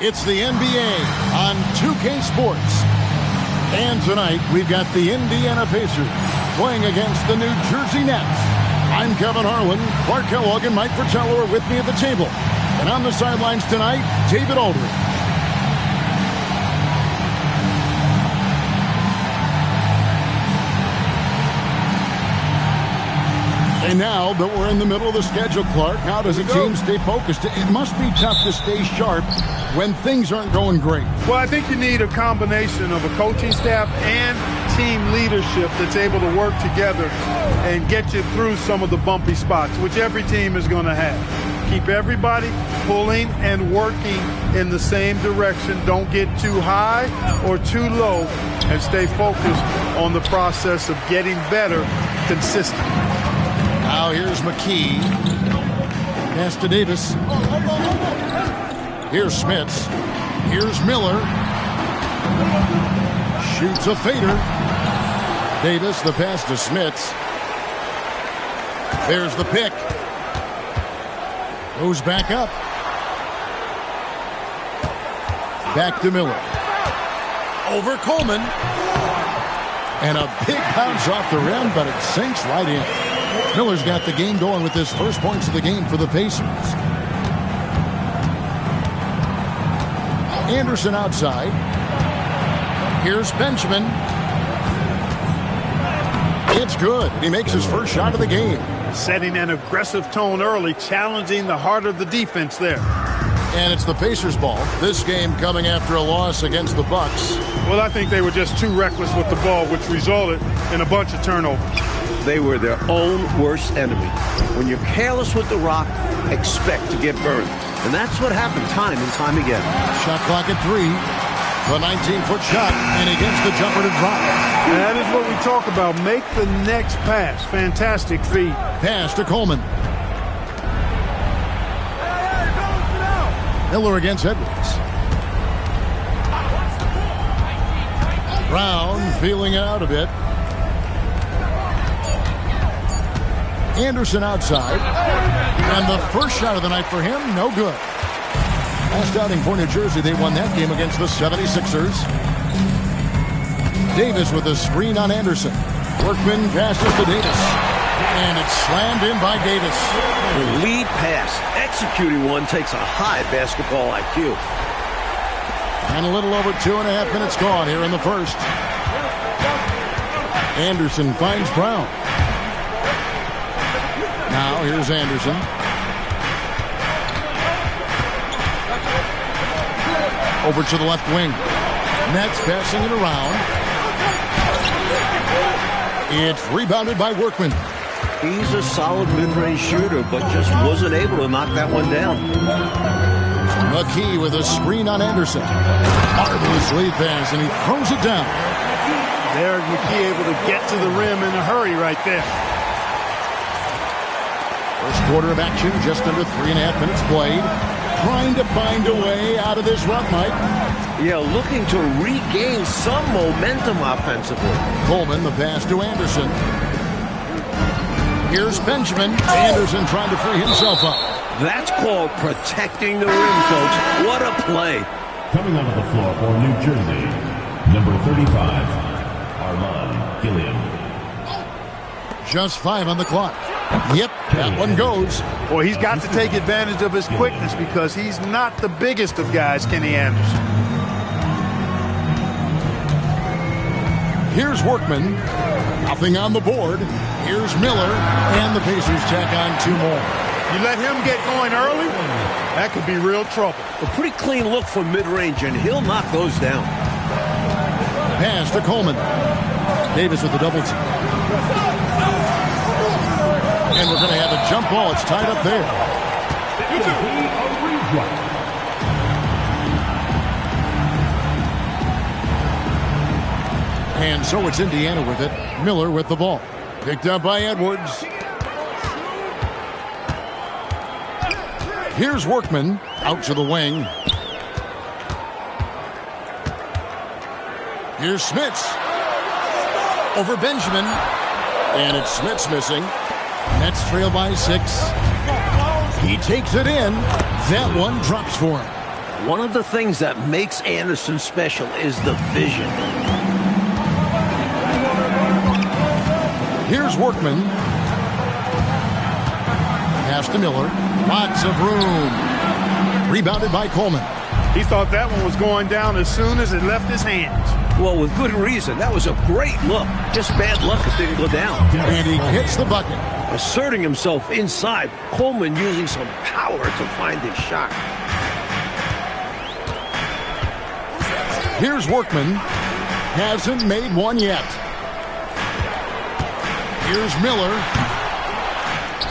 It's the NBA on 2K Sports. And tonight, we've got the Indiana Pacers playing against the New Jersey Nets. I'm Kevin Harlan. Clark Kellogg and Mike Fratello are with me at the table. And on the sidelines tonight, David Aldridge. And now that we're in the middle of the schedule, Clark, how does a team stay focused? It must be tough to stay sharp when things aren't going great. Well, I think you need a combination of a coaching staff and team leadership that's able to work together and get you through some of the bumpy spots, which every team is going to have. Keep everybody pulling and working in the same direction. Don't get too high or too low, and stay focused on the process of getting better consistently. Now here's McKee. Pass to Davis. Here's Smits. Here's Miller. Shoots a fader. Davis, the pass to Smits. There's the pick. Goes back up. Back to Miller. Over Coleman. And a big bounce off the rim, but it sinks right in. Miller's got the game going with his first points of the game for the Pacers. Anderson outside. Here's Benjamin. It's good. He makes his first shot of the game. Setting an aggressive tone early, challenging the heart of the defense there. And it's the Pacers' ball. This game coming after a loss against the Bucks. Well, I think they were just too reckless with the ball, which resulted in a bunch of turnovers. They were their own worst enemy. When you're careless with the rock, expect to get burned. And that's what happened time and time again. Shot clock at 3. The 19-foot shot, and he gets the jumper to drop. That is what we talk about. Make the next pass. Fantastic feed. Pass to Coleman. Miller against Edwards. Brown feeling it out a bit. Anderson outside. And the first shot of the night for him, no good. Last outing for New Jersey, they won that game against the 76ers. Davis with a screen on Anderson. Workman passes to Davis. And it's slammed in by Davis. The lead pass, executing one, takes a high basketball IQ. And a little over 2.5 minutes gone here in the first. Anderson finds Brown. Now here's Anderson. Over to the left wing. Nets passing it around. It's rebounded by Workman. He's a solid mid-range shooter, but just wasn't able to knock that one down. McKee with a screen on Anderson. Marvelous lead pass, and he throws it down. Derek McKee able to get to the rim in a hurry right there. First quarter of action, just under 3.5 minutes played. Trying to find a way out of this rut, Mike. Yeah, looking to regain some momentum offensively. Coleman, the pass to Anderson. Here's Benjamin. Anderson trying to free himself up. That's called protecting the rim, folks. What a play. Coming onto the floor for New Jersey, number 35, Armand Gilliam. Just 5 on the clock. Yep, that one goes. Well, he's got to take advantage of his quickness because he's not the biggest of guys, Kenny Anderson. Here's Workman. Nothing on the board. Here's Miller. And the Pacers tack on 2 more. You let him get going early, that could be real trouble. A pretty clean look from mid-range, and he'll knock those down. Pass to Coleman. Davis with the double team. And we're going to have a jump ball. It's tied up there. And so it's Indiana with it. Miller with the ball. Picked up by Edwards. Here's Workman. Out to the wing. Here's Smits. Over Benjamin. And it's Smits missing. Nets trail by 6. He takes it in. That one drops for him. One of the things that makes Anderson special is the vision. Here's Workman. Pass to Miller. Lots of room. Rebounded by Coleman. He thought that one was going down as soon as it left his hands. Well, with good reason. That was a great look. Just bad luck it didn't go down. And he hits the bucket. Asserting himself inside. Coleman using some power to find his shot. Here's Workman. Hasn't made one yet. Here's Miller.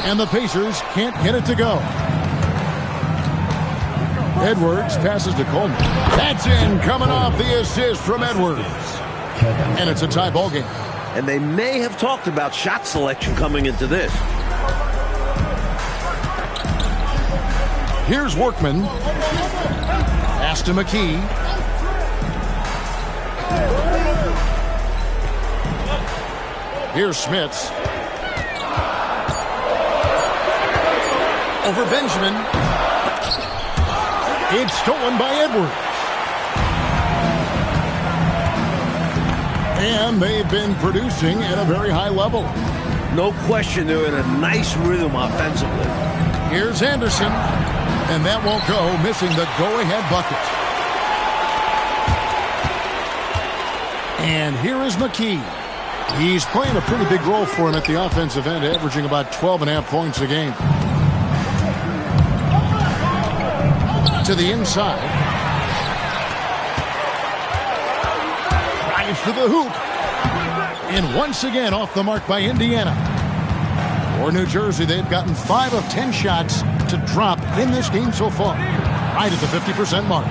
And the Pacers can't get it to go. Edwards passes to Coleman. That's in, coming off the assist from Edwards. And it's a tie ball game. And they may have talked about shot selection coming into this. Here's Workman. Pass to McKee. Here's Smits. Over Benjamin. It's stolen by Edwards. And they've been producing at a very high level. No question, they're in a nice rhythm offensively. Here's Anderson. And that won't go, missing the go-ahead bucket. And here is McKee. He's playing a pretty big role for him at the offensive end, averaging about 12.5 points a game. To the inside. Drives to the hoop. And once again off the mark by Indiana. For New Jersey, they've gotten 5 of 10 shots to drop in this game so far. Right at the 50% mark.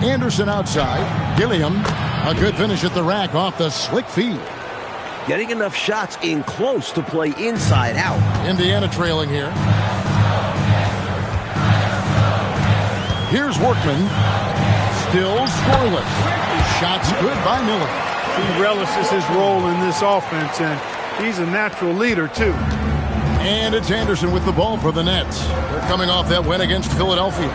Anderson outside. Gilliam, a good finish at the rack off the slick feed. Getting enough shots in close to play inside out. Indiana trailing here. Here's Workman. Still scoreless. Shots good by Miller. He relishes his role in this offense, and he's a natural leader, too. And it's Anderson with the ball for the Nets. They're coming off that win against Philadelphia.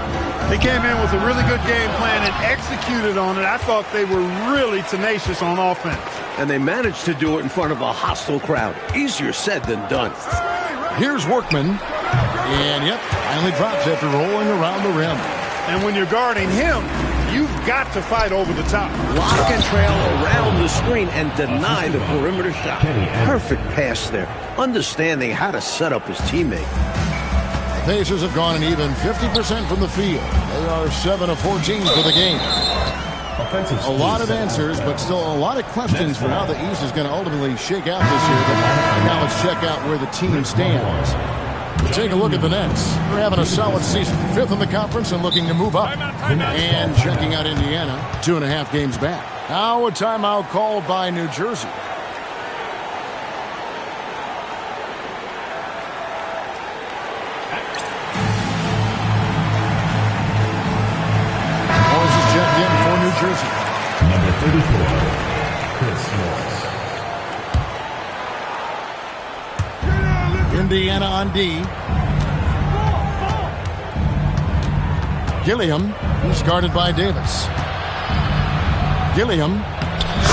They came in with a really good game plan and executed on it. I thought they were really tenacious on offense. And they managed to do it in front of a hostile crowd. Easier said than done. Here's Workman. And, yep, finally drops after rolling around the rim. And when you're guarding him, you've got to fight over the top. Lock and trail around the screen and deny the perimeter shot. Perfect pass there. Understanding how to set up his teammate. The Pacers have gone an even 50% from the field. They are 7 of 14 for the game. A lot of answers, but still a lot of questions for how the East is going to ultimately shake out this year. But now let's check out where the team stands. Take a look at the Nets. They're having a solid season. 5th in the conference and looking to move up. And checking out Indiana, 2.5 games back. Now a timeout called by New Jersey. Morris is checked in for New Jersey. Number 34, Chris Morris. Indiana on D. Gilliam, he's guarded by Davis. Gilliam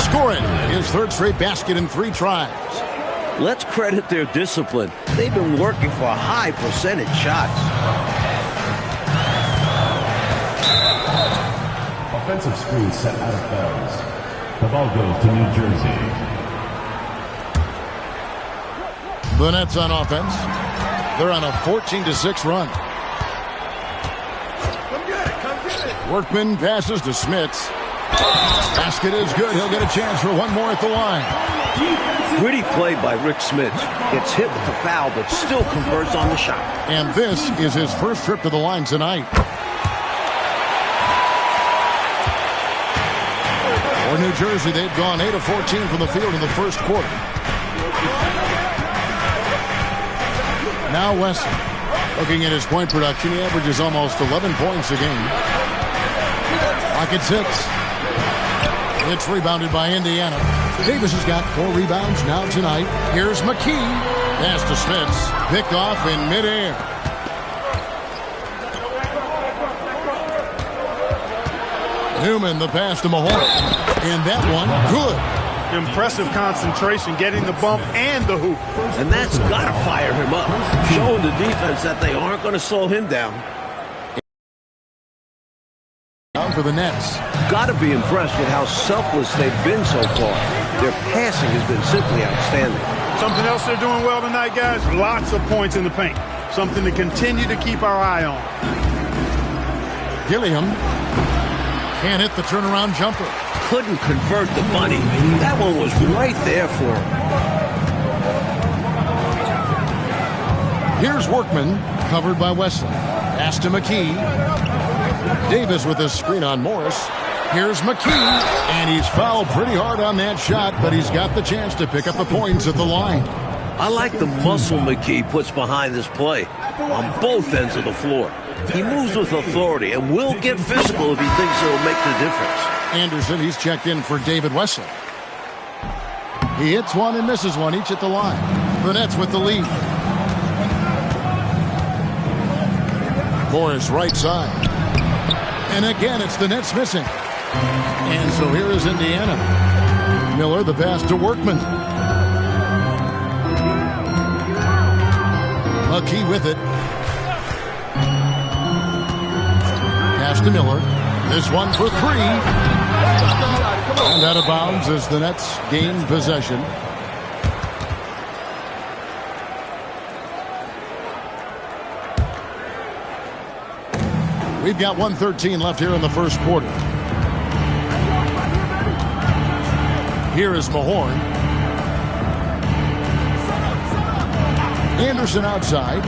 scoring his 3rd straight basket in 3 tries. Let's credit their discipline. They've been working for high percentage shots. Offensive screen set out of bounds. The ball goes to New Jersey. The Nets on offense. They're on a 14-6 run. Workman passes to Smits. Basket is good. He'll get a chance for one more at the line. Gritty play by Rick Smits. Gets hit with the foul, but still converts on the shot. And this is his first trip to the line tonight. For New Jersey, they've gone 8 of 14 from the field in the first quarter. Now Wesley. Looking at his point production, he averages almost 11 points a game. Rockets 6. It's rebounded by Indiana. Davis has got 4 rebounds now tonight. Here's McKee. Pass to Smits. Picked off in midair. Newman, the pass to Mahorn. And that one, good. Impressive concentration, getting the bump and the hoop. And that's got to fire him up, showing the defense that they aren't going to slow him down. Down for the Nets. Got to be impressed with how selfless they've been so far. Their passing has been simply outstanding. Something else they're doing well tonight, guys, lots of points in the paint. Something to continue to keep our eye on. Gilliam can't hit the turnaround jumper. Couldn't convert the money. That one was right there for him. Here's Workman, covered by Wesley. Pass to McKee. Davis with a screen on Morris. Here's McKee, and he's fouled pretty hard on that shot, but he's got the chance to pick up the points at the line. I like the muscle McKee puts behind this play on both ends of the floor. He moves with authority and will get physical if he thinks it'll make the difference. Anderson, he's checked in for David Wesley. He hits one and misses one, each at the line. The Nets with the lead. Morris right side. And again, it's the Nets missing. And so here is Indiana. Miller, the pass to Workman. McKee with it. Pass to Miller. This one for three. And out of bounds as the Nets gain possession. We've got 1:13 left here in the first quarter. Here is Mahorn. Anderson outside.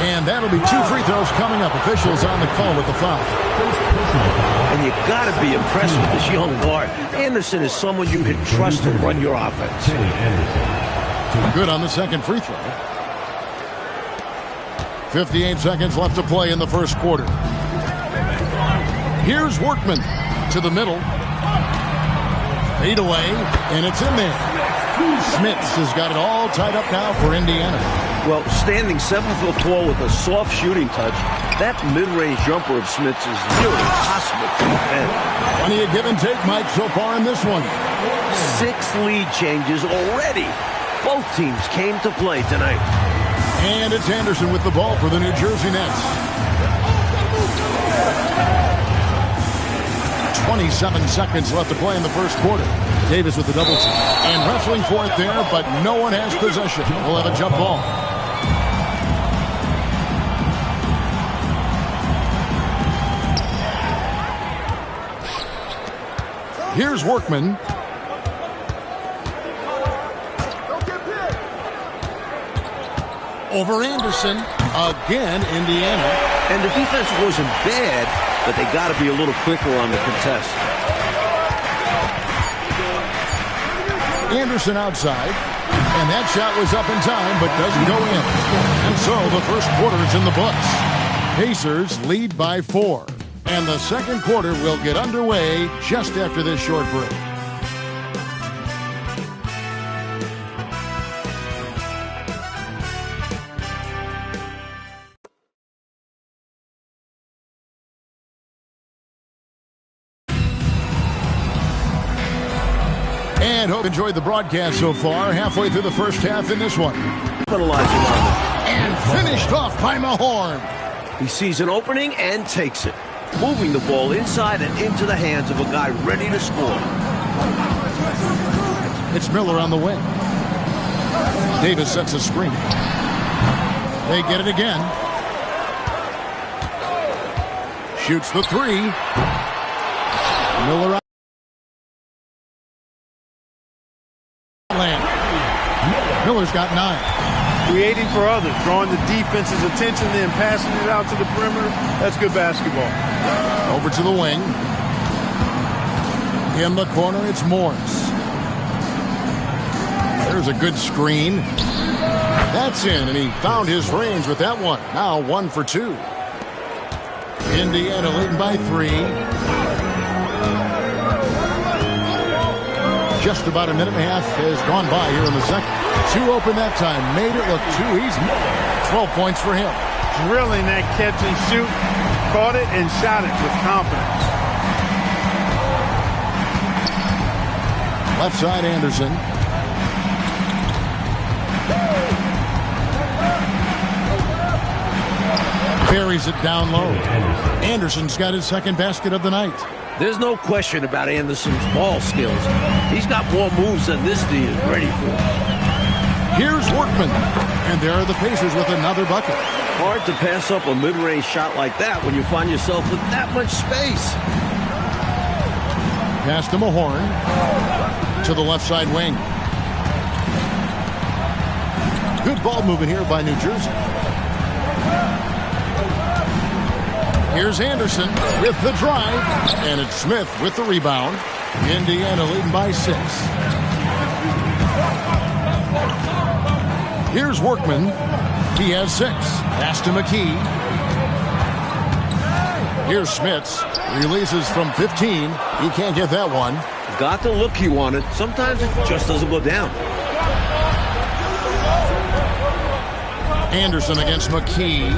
And that'll be two free throws coming up. Officials on the call with the foul. And you got to be impressed with this young guard. Anderson is someone you can trust to run your offense. Good on the second free throw. 58 seconds left to play in the first quarter. Here's Workman to the middle. Fade away, and it's in there. Smits has got it all tied up now for Indiana. Well, standing 7'4" with a soft shooting touch, that mid-range jumper of Smits is nearly impossible to defend. Plenty of give and take, Mike, so far in this one. 6 lead changes already. Both teams came to play tonight. And it's Anderson with the ball for the New Jersey Nets. 27 seconds left to play in the first quarter. Davis with the double team. And wrestling for it there, but no one has possession. We'll have a jump ball. Here's Workman. Over Anderson. Again, Indiana. And the defense wasn't bad, but they got to be a little quicker on the contest. Anderson outside. And that shot was up in time, but doesn't go in. And so the first quarter is in the books. Pacers lead by 4. And the second quarter will get underway just after this short break. And hope you enjoyed the broadcast so far. Halfway through the first half in this one. And finished off by Mahorn. He sees an opening and takes it, moving the ball inside and into the hands of a guy ready to score. It's Miller on the wing. Davis sets a screen. They get it again. Shoots the three. Miller. Miller's got 9. Creating for others, drawing the defense's attention, then passing it out to the perimeter. That's good basketball. Over to the wing. In the corner, it's Morris. There's a good screen. That's in, and he found his range with that one. Now 1 for 2. Indiana leading by 3. Just about a minute and a half has gone by here in the second. 2 open that time. Made it look too easy. 12 points for him. Drilling that catch and shoot. Caught it and shot it with confidence. Left side, Anderson. Buries it down low. Anderson's got his second basket of the night. There's no question about Anderson's ball skills. He's got more moves than this team is ready for. Here's Workman. And there are the Pacers with another bucket. Hard to pass up a mid-range shot like that when you find yourself with that much space. Pass to Mahorn. To the left side wing. Good ball movement here by New Jersey. Here's Anderson with the drive. And it's Smith with the rebound. Indiana leading by 6. Here's Workman. He has 6. Pass to McKee. Here's Smits. Releases from 15. He can't get that one. Got the look he wanted. Sometimes it just doesn't go down. Anderson against McKee.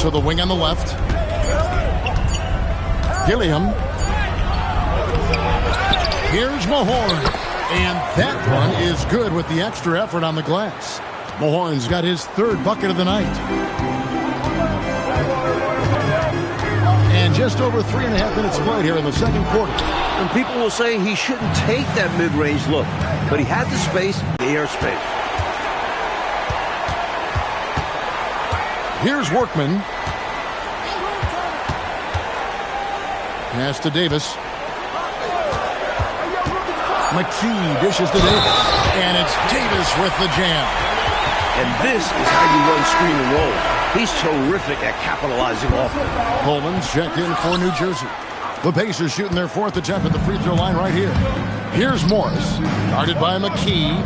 To the wing on the left. Gilliam. Here's Mahorn. And that one is good with the extra effort on the glass. Mahorn's got his third bucket of the night. And just over 3.5 minutes played here in the second quarter. And people will say he shouldn't take that mid-range look. But he had the space, the airspace. Here's Workman. Pass to Davis. McKee dishes to Davis. And it's Davis with the jam. And this is how you run screen and roll. He's terrific at capitalizing off it. Coleman's checked in for New Jersey. The Pacers shooting their fourth attempt at the free throw line right here. Here's Morris. Guarded by McKee.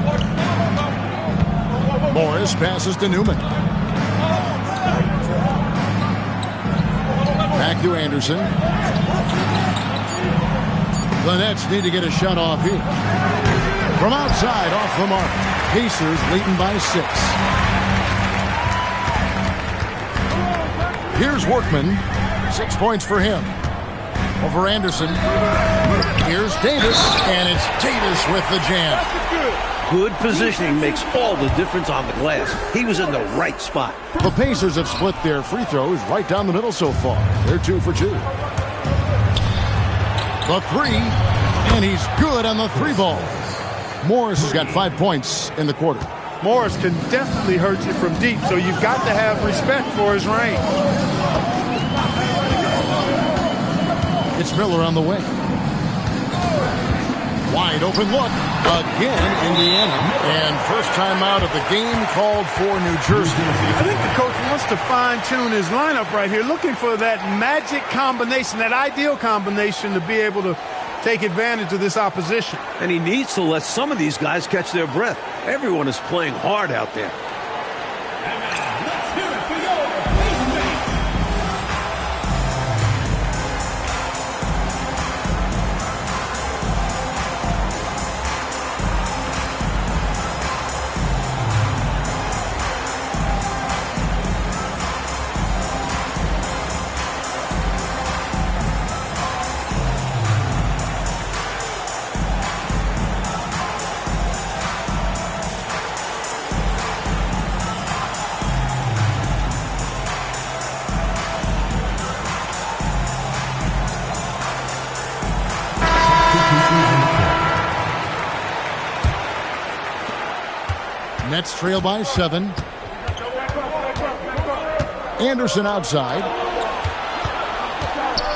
Morris passes to Newman. Back to Anderson. The Nets need to get a shot off here. From outside, off the mark. Pacers leading by 6. Here's Workman. 6 points for him. Over Anderson. Here's Davis. And it's Davis with the jam. Good positioning makes all the difference on the glass. He was in the right spot. The Pacers have split their free throws right down the middle so far. They're 2 for 2. The 3. And he's good on the 3 ball. Morris has got 5 points in the quarter. Morris can definitely hurt you from deep, so you've got to have respect for his range. It's Miller on the wing. Wide open look. Again, Indiana. And first time out of the game called for New Jersey. I think the coach wants to fine-tune his lineup right here, looking for that magic combination, that ideal combination to be able to take advantage of this opposition. And he needs to let some of these guys catch their breath. Everyone is playing hard out there. Nets trail by 7. Anderson outside.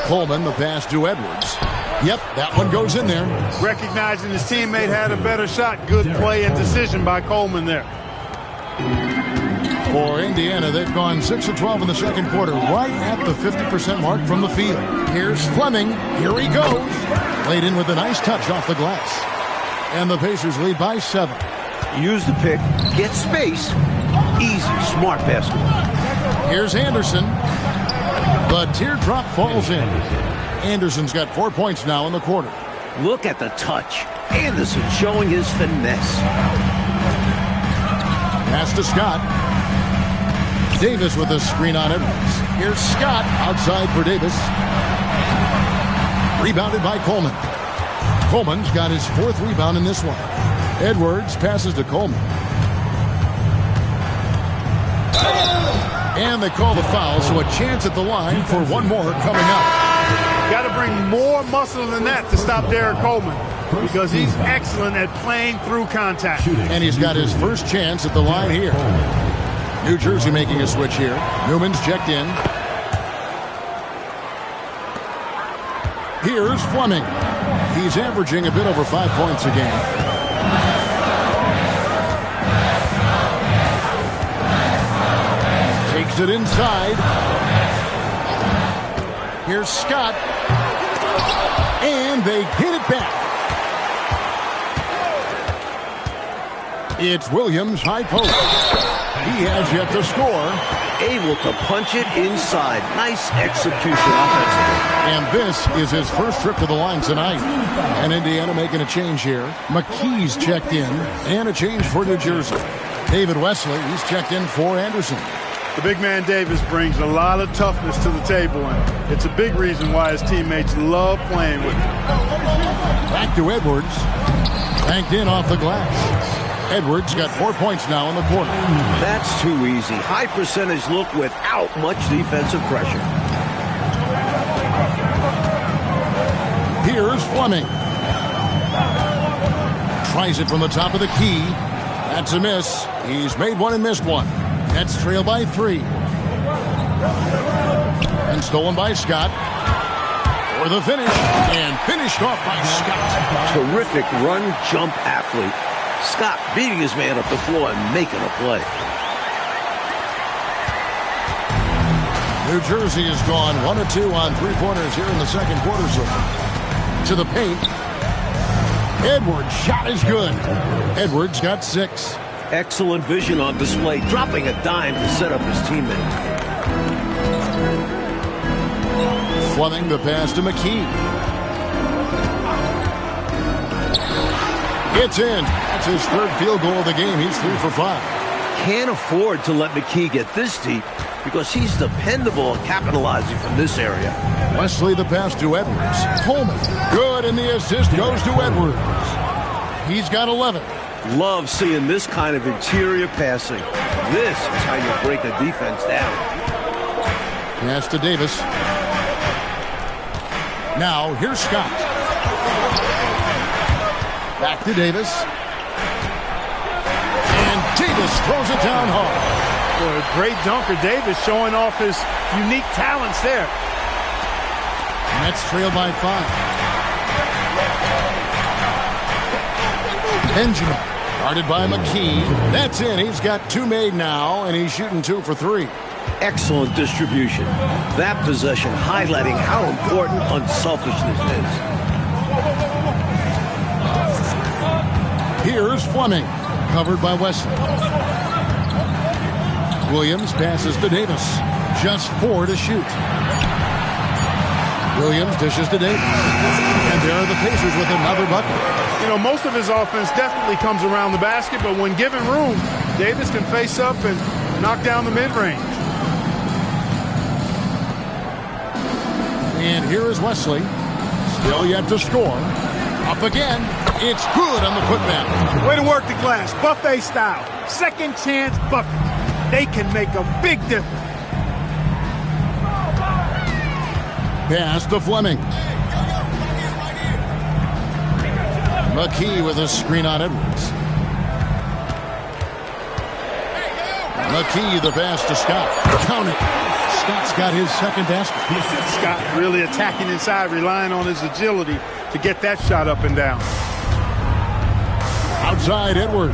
Coleman, the pass to Edwards. Yep, that one goes in there. Recognizing his teammate had a better shot. Good play and decision by Coleman there. For Indiana, they've gone 6 of 12 in the second quarter, right at the 50% mark from the field. Here's Fleming. Here he goes. Laid in with a nice touch off the glass. And the Pacers lead by 7. Use the pick, get space. Easy, smart basketball. Here's Anderson. The teardrop falls in. Anderson's got 4 points now in the quarter. Look at the touch. Anderson showing his finesse. Pass to Scott. Davis with a screen on Edwards. Here's Scott outside for Davis. Rebounded by Coleman. Coleman's got his 4th rebound in this one. Edwards passes to Coleman. And they call the foul, so a chance at the line for one more coming up. Got to bring more muscle than that to stop Derek Coleman, because he's excellent at playing through contact. And he's got his first chance at the line here. New Jersey making a switch here. Newman's checked in. Here's Fleming. He's averaging a bit over 5 points a game. Takes it inside. Here's Scott. And they get it back. It's Williams, high post. He has yet to score. Able to punch it inside. Nice execution offensively. And this is his first trip to the line tonight. And Indiana making a change here. McKee's checked in. And a change for New Jersey. David Wesley, he's checked in for Anderson. The big man Davis brings a lot of toughness to the table, and it's a big reason why his teammates love playing with him. Back to Edwards. Banked in off the glass. Edwards got 4 points now in the quarter. That's too easy. High percentage look without much defensive pressure. Here's Fleming. Tries it from the top of the key. That's a miss. He's made one and missed one. Nets trail by 3. And stolen by Scott. For the finish. And finished off by Scott. Terrific run-jump athlete. Scott beating his man up the floor and making a play. New Jersey has gone 1 of 2 on 3-pointers here in the second quarter. To the paint. Edwards' shot is good. Edwards got 6. Excellent vision on display, dropping a dime to set up his teammate. Fleming the pass to McKee. It's in. That's his 3rd field goal of the game. He's 3 for 5. Can't afford to let McKee get this deep because he's dependable at capitalizing from this area. Wesley the pass to Edwards. Coleman. Good, and the assist goes to Edwards. He's got 11. Love seeing this kind of interior passing. This is how you break a defense down. Pass to Davis. Now, here's Scott. Back to Davis. And Davis throws it down hard. Boy, a great dunker. Davis showing off his unique talents there. Nets trail by 5. Benjamin. Guarded by McKee. That's in. He's got 2 made now, and he's shooting 2 for 3. Excellent distribution. That possession highlighting how important unselfishness is. Here's Fleming. Covered by Wesley. Williams passes to Davis. Just 4 to shoot. Williams dishes to Davis. And there are the Pacers with another bucket. You know, most of his offense definitely comes around the basket, but when given room, Davis can face up and knock down the mid-range. And here is Wesley. Still yet to score. Up again. It's good on the putback. Way to work the glass. Buffet style. Second chance bucket. They can make a big difference. Pass to Fleming. McKee with a screen on Edwards. McKee the pass to Scott. Count it. Scott's got his second basket. Scott really attacking inside, relying on his agility to get that shot up and down. Outside Edwards.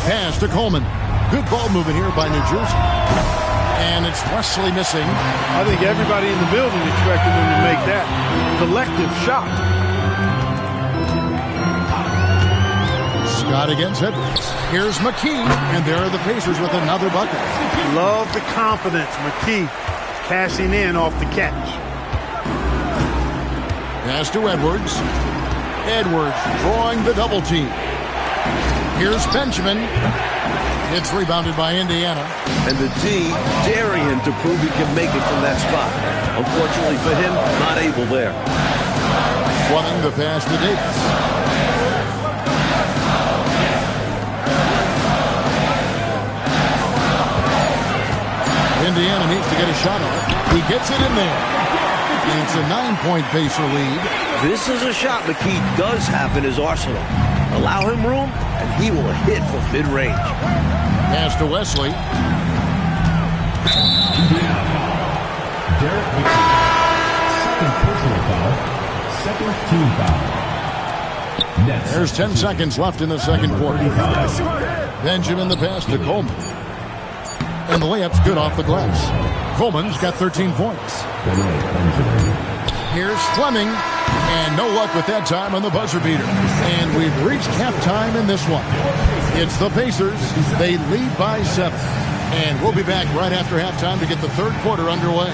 Pass to Coleman. Good ball movement here by New Jersey. And it's Wesley missing. I think everybody in the building expected him to make that collective shot. Scott against Edwards. Here's McKee, and there are the Pacers with another bucket. Love the confidence. McKee cashing in off the catch. Pass to Edwards. Edwards drawing the double team. Here's Benjamin. It's rebounded by Indiana. And the D daring him to prove he can make it from that spot. Unfortunately for him, not able there. Fleming the pass to Davis. Indiana needs to get a shot off. He gets it in there. And it's a 9-point Pacer lead. This is a shot McKee does have in his arsenal. Allow him room, and he will hit from mid-range. Pass to Wesley. Indiana foul. Derek McKee. Second personal foul. Second team foul. Nets. There's 10 seconds left in the second quarter. Benjamin the pass to Coleman. And the layup's good off the glass. Coleman's got 13 points. Here's Fleming. And no luck with that time on the buzzer beater. And we've reached halftime in this one. It's the Pacers. They lead by 7. And we'll be back right after halftime to get the third quarter underway.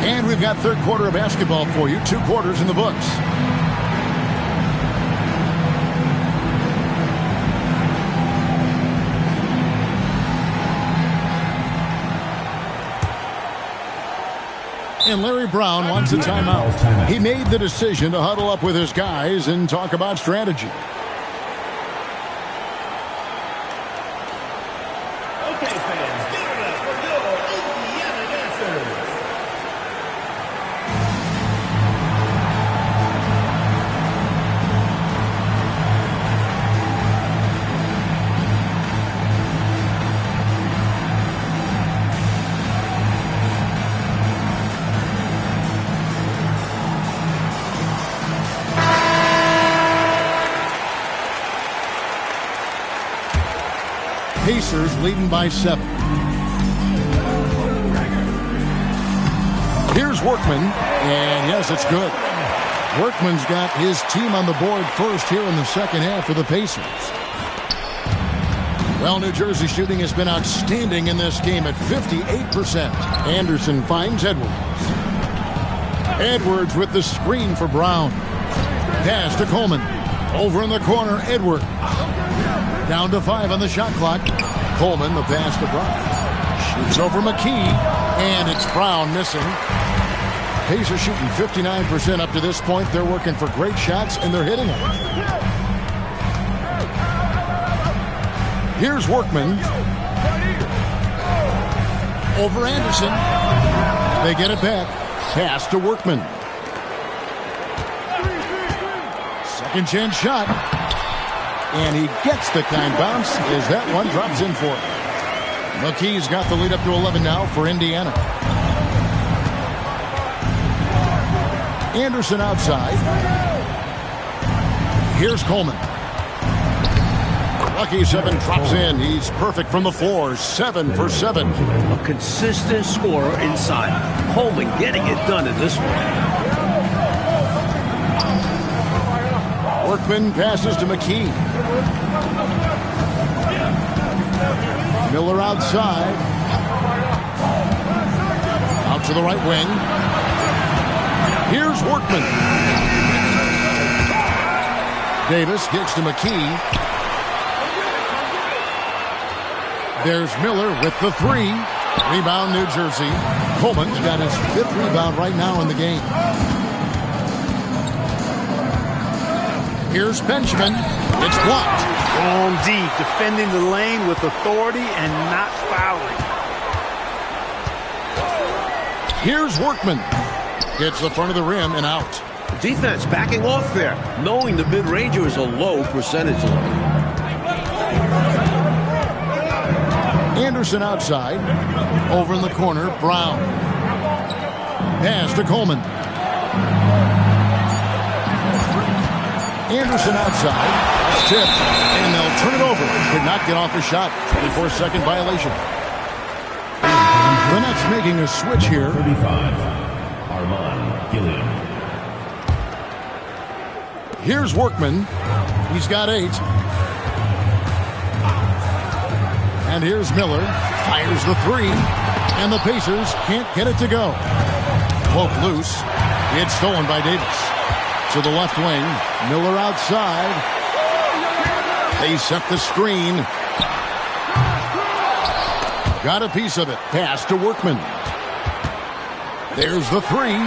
And we've got third quarter of basketball for you. 2 quarters in the books. And Larry Brown wants a timeout. He made the decision to huddle up with his guys and talk about strategy. Okay, fans, give it up for your Indiana dancers. Pacers leading by 7. Here's Workman, and yes, it's good. Workman's got his team on the board first here in the second half for the Pacers. Well, New Jersey shooting has been outstanding in this game at 58%. Anderson finds Edwards. Edwards with the screen for Brown. Pass to Coleman. Over in the corner, Edwards. Down to 5 on the shot clock. Coleman, the pass to Brown. Shoots over McKee, and it's Brown missing. Pacers shooting 59% up to this point. They're working for great shots, and they're hitting them. Here's Workman. Over Anderson. They get it back. Pass to Workman. Second chance shot. And he gets the kind bounce as that one drops in for him. McKee's got the lead up to 11 now for Indiana. Anderson outside. Here's Coleman. Lucky 7 drops in. He's perfect from the floor. 7 for 7. A consistent scorer inside. Coleman getting it done in this one. Workman passes to McKee. Miller outside. Out to the right wing. Here's Workman. Davis gets to McKee. There's Miller with the 3. Rebound, New Jersey. Coleman's got his 5th rebound right now in the game. Here's Benjamin. It's blocked. On D, defending the lane with authority and not fouling. Here's Workman. Gets the front of the rim and out. Defense backing off there, knowing the mid-ranger is a low percentage look. Anderson outside. Over in the corner, Brown. Pass to Coleman. Anderson outside. That's tipped. And they'll turn it over. Could not get off a shot. 24-second violation. The Nets making a switch here. 35. Armand Gilliam. Here's Workman. He's got 8. And here's Miller. Fires the 3. And the Pacers can't get it to go. Poke loose. It's stolen by Davis. To the left wing. Miller outside. They set the screen. Got a piece of it. Pass to Workman. There's the three.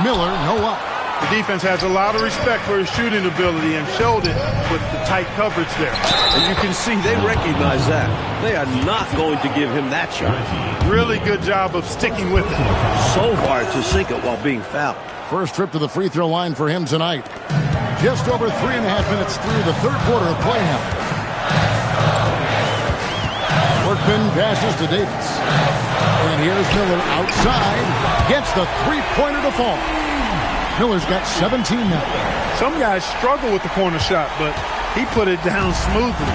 Miller, no up. The defense has a lot of respect for his shooting ability and showed it with the tight coverage there. And you can see they recognize that. They are not going to give him that shot. Really good job of sticking with it. So hard to sink it while being fouled. First trip to the free throw line for him tonight. Just over 3.5 minutes through the third quarter of play now. Workman passes to Davis. And here's Miller outside. Gets the three-pointer to fall. Miller's got 17 now. Some guys struggle with the corner shot, but he put it down smoothly.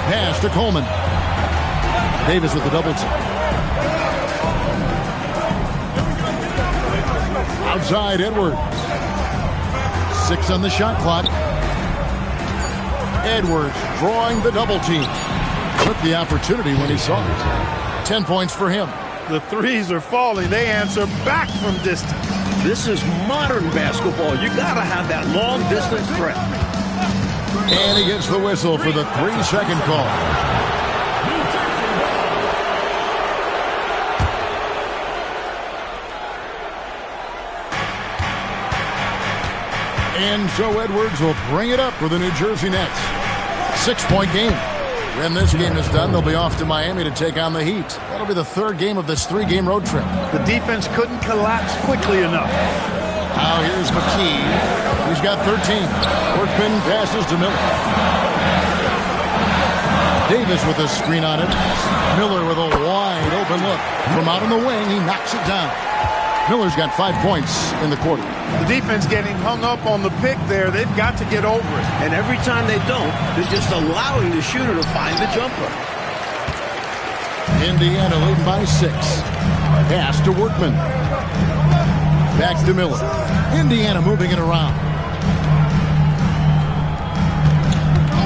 Pass to Coleman. Davis with the double team. Outside Edwards. 6 on the shot clock. Edwards drawing the double team. Took the opportunity when he saw it. 10 points for him. The threes are falling. They answer back from distance. This is modern basketball. You got to have that long-distance threat. And he gets the whistle for the 3-second call. And so Edwards will bring it up for the New Jersey Nets. 6-point game. When this game is done, they'll be off to Miami to take on the Heat. That'll be the third game of this 3-game road trip. The defense couldn't collapse quickly enough. Now here's McKee. He's got 13. Workman passes to Miller. Davis with a screen on it. Miller with a wide open look. From out on the wing, he knocks it down. Miller's got 5 points in the quarter. The defense getting hung up on the pick there. They've got to get over it. And every time they don't, they're just allowing the shooter to find the jumper. Indiana leading by 6. Pass to Workman. Back to Miller. Indiana moving it around.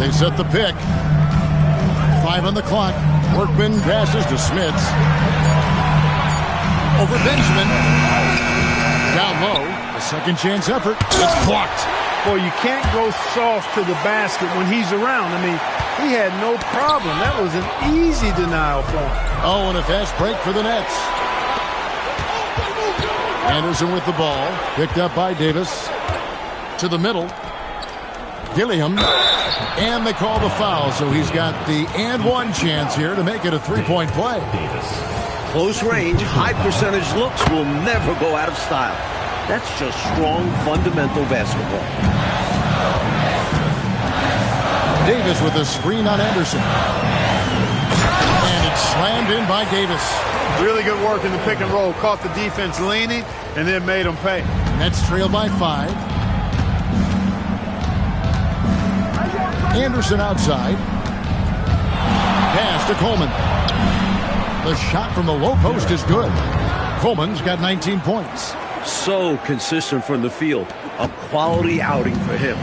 They set the pick. 5 on the clock. Workman passes to Smits. Over Benjamin. Down low. A second chance effort. It's blocked. Boy, you can't go soft to the basket when he's around. I mean, he had no problem. That was an easy denial for him. Oh, and a fast break for the Nets. Anderson with the ball. Picked up by Davis. To the middle. Gilliam. And they call the foul, so he's got the and one chance here to make it a 3-point play. Close range, high percentage looks will never go out of style. That's just strong, fundamental basketball. Davis with a screen on Anderson. And it's slammed in by Davis. Really good work in the pick and roll. Caught the defense leaning and then made them pay. Nets trailed by 5. Anderson outside. Pass to Coleman. The shot from the low post is good. Coleman's got 19 points. So consistent from the field. A quality outing for him.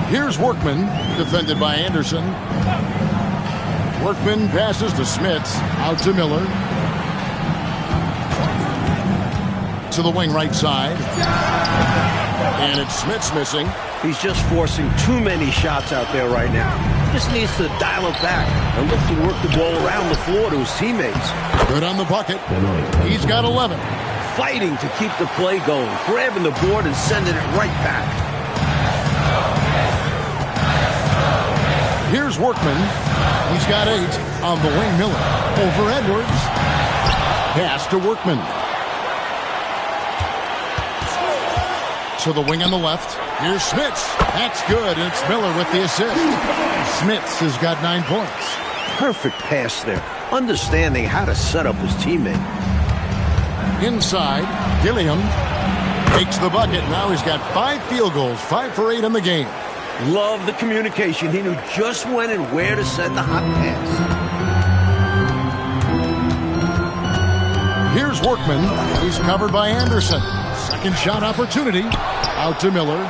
Here's Workman, defended by Anderson. Workman passes to Smits. Out to Miller. To the wing right side. And it's Smits missing. He's just forcing too many shots out there right now. Just needs to dial it back and look to work the ball around the floor to his teammates. Good on the bucket. He's got 11. Fighting to keep the play going, grabbing the board and sending it right back. Here's Workman. He's got 8 on the wing. Miller over Edwards. Pass to Workman. To the wing on the left. Here's Smits. That's good, and it's Miller with the assist. Smits has got 9 points. Perfect pass there. Understanding how to set up his teammate. Inside, Gilliam takes the bucket. Now he's got 5 field goals, 5 for 8 in the game. Love the communication. He knew just when and where to send the hot pass. Here's Workman. He's covered by Anderson. Second shot opportunity. Out to Miller.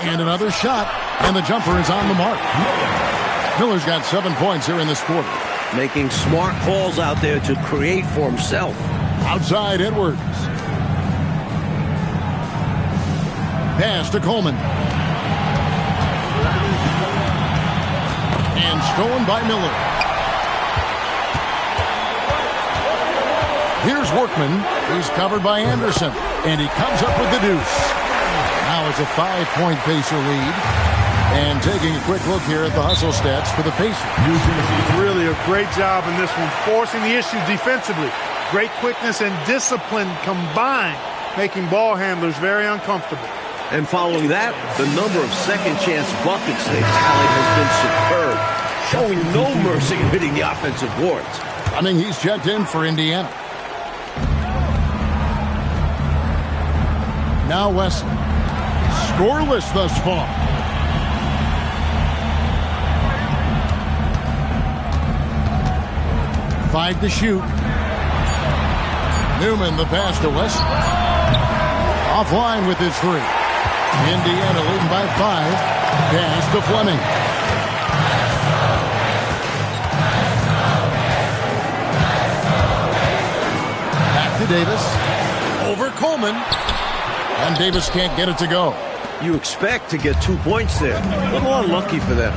And another shot. And the jumper is on the mark. Miller's got 7 points here in this quarter. Making smart calls out there to create for himself. Outside Edwards. Pass to Coleman. And stolen by Miller. Here's Workman. He's covered by Anderson. And he comes up with the deuce. Now it's a 5-point Pacer lead. And taking a quick look here at the hustle stats for the Pacers. Really a great job in this one, forcing the issue defensively. Great quickness and discipline combined, making ball handlers very uncomfortable. And following that, the number of second-chance buckets they've tallied has been superb, showing no mercy in hitting the offensive boards. I mean, he's checked in for Indiana. Now Wesley. Scoreless thus far. Five to shoot. Newman, the pass to Wesley. Offline with his three. Indiana leading by 5. Pass to Fleming. Back to Davis. Over Coleman. And Davis can't get it to go. You expect to get 2 points there. A little unlucky for them.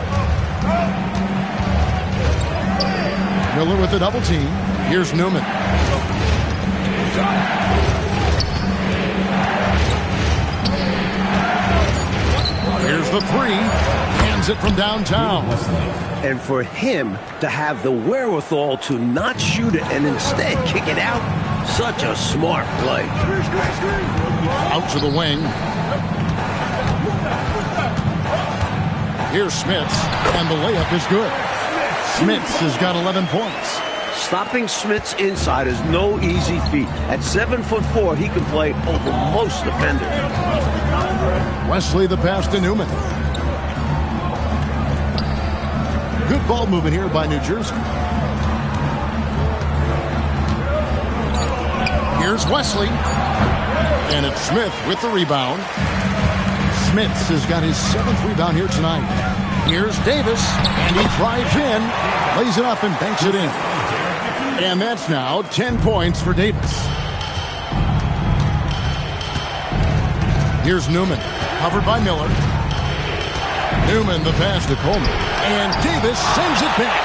Miller with the double team. Here's Newman. Here's the three. Hands it from downtown. And for him to have the wherewithal to not shoot it and instead kick it out, such a smart play. Out to the wing. Here's Smits, and the layup is good. Smits has got 11 points. Stopping Smits inside is no easy feat. At 7'4", he can play over most defenders. Wesley the pass to Newman. Good ball movement here by New Jersey. Here's Wesley. And it's Smith with the rebound. Smits has got his 7th rebound here tonight. Here's Davis, and he drives in, lays it up and banks it in. And that's now 10 points for Davis. Here's Newman, covered by Miller. Newman the pass to Coleman, and Davis sends it back.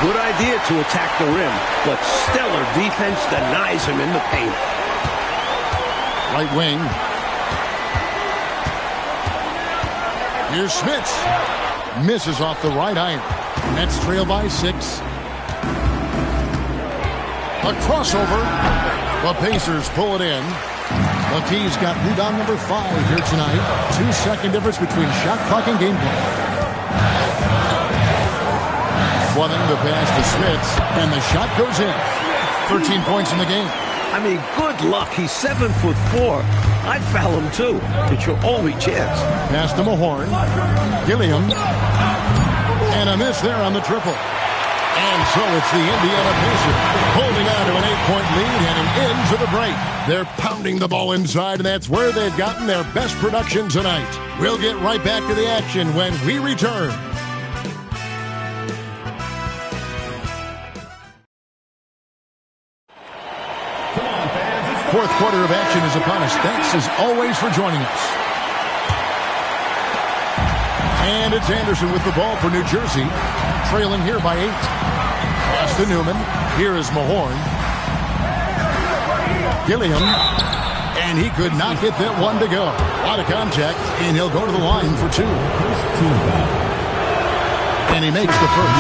Good idea to attack the rim, but stellar defense denies him in the paint. Right wing. Here's Smits. Misses off the right iron. Nets trail by 6. A crossover. The Pacers pull it in. McKee's got rebound number 5 here tonight. 2-second difference between shot clock and game clock. Fleming the pass to Smits, and the shot goes in. 13 points in the game. I mean, good luck. He's 7'4". I'd foul him too. It's your only chance. Pass to Mahorn. Gilliam. And a miss there on the triple. And so it's the Indiana Pacers holding on to an 8-point lead heading into the break. They're pounding the ball inside, and that's where they've gotten their best production tonight. We'll get right back to the action when we return. Fourth quarter of action is upon us. Thanks as always for joining us. And it's Anderson with the ball for New Jersey, trailing here by 8. Pass to Newman. Here is Mahorn. Gilliam. And he could not get that one to go. Out of contact, and he'll go to the line for 2. And he makes the first.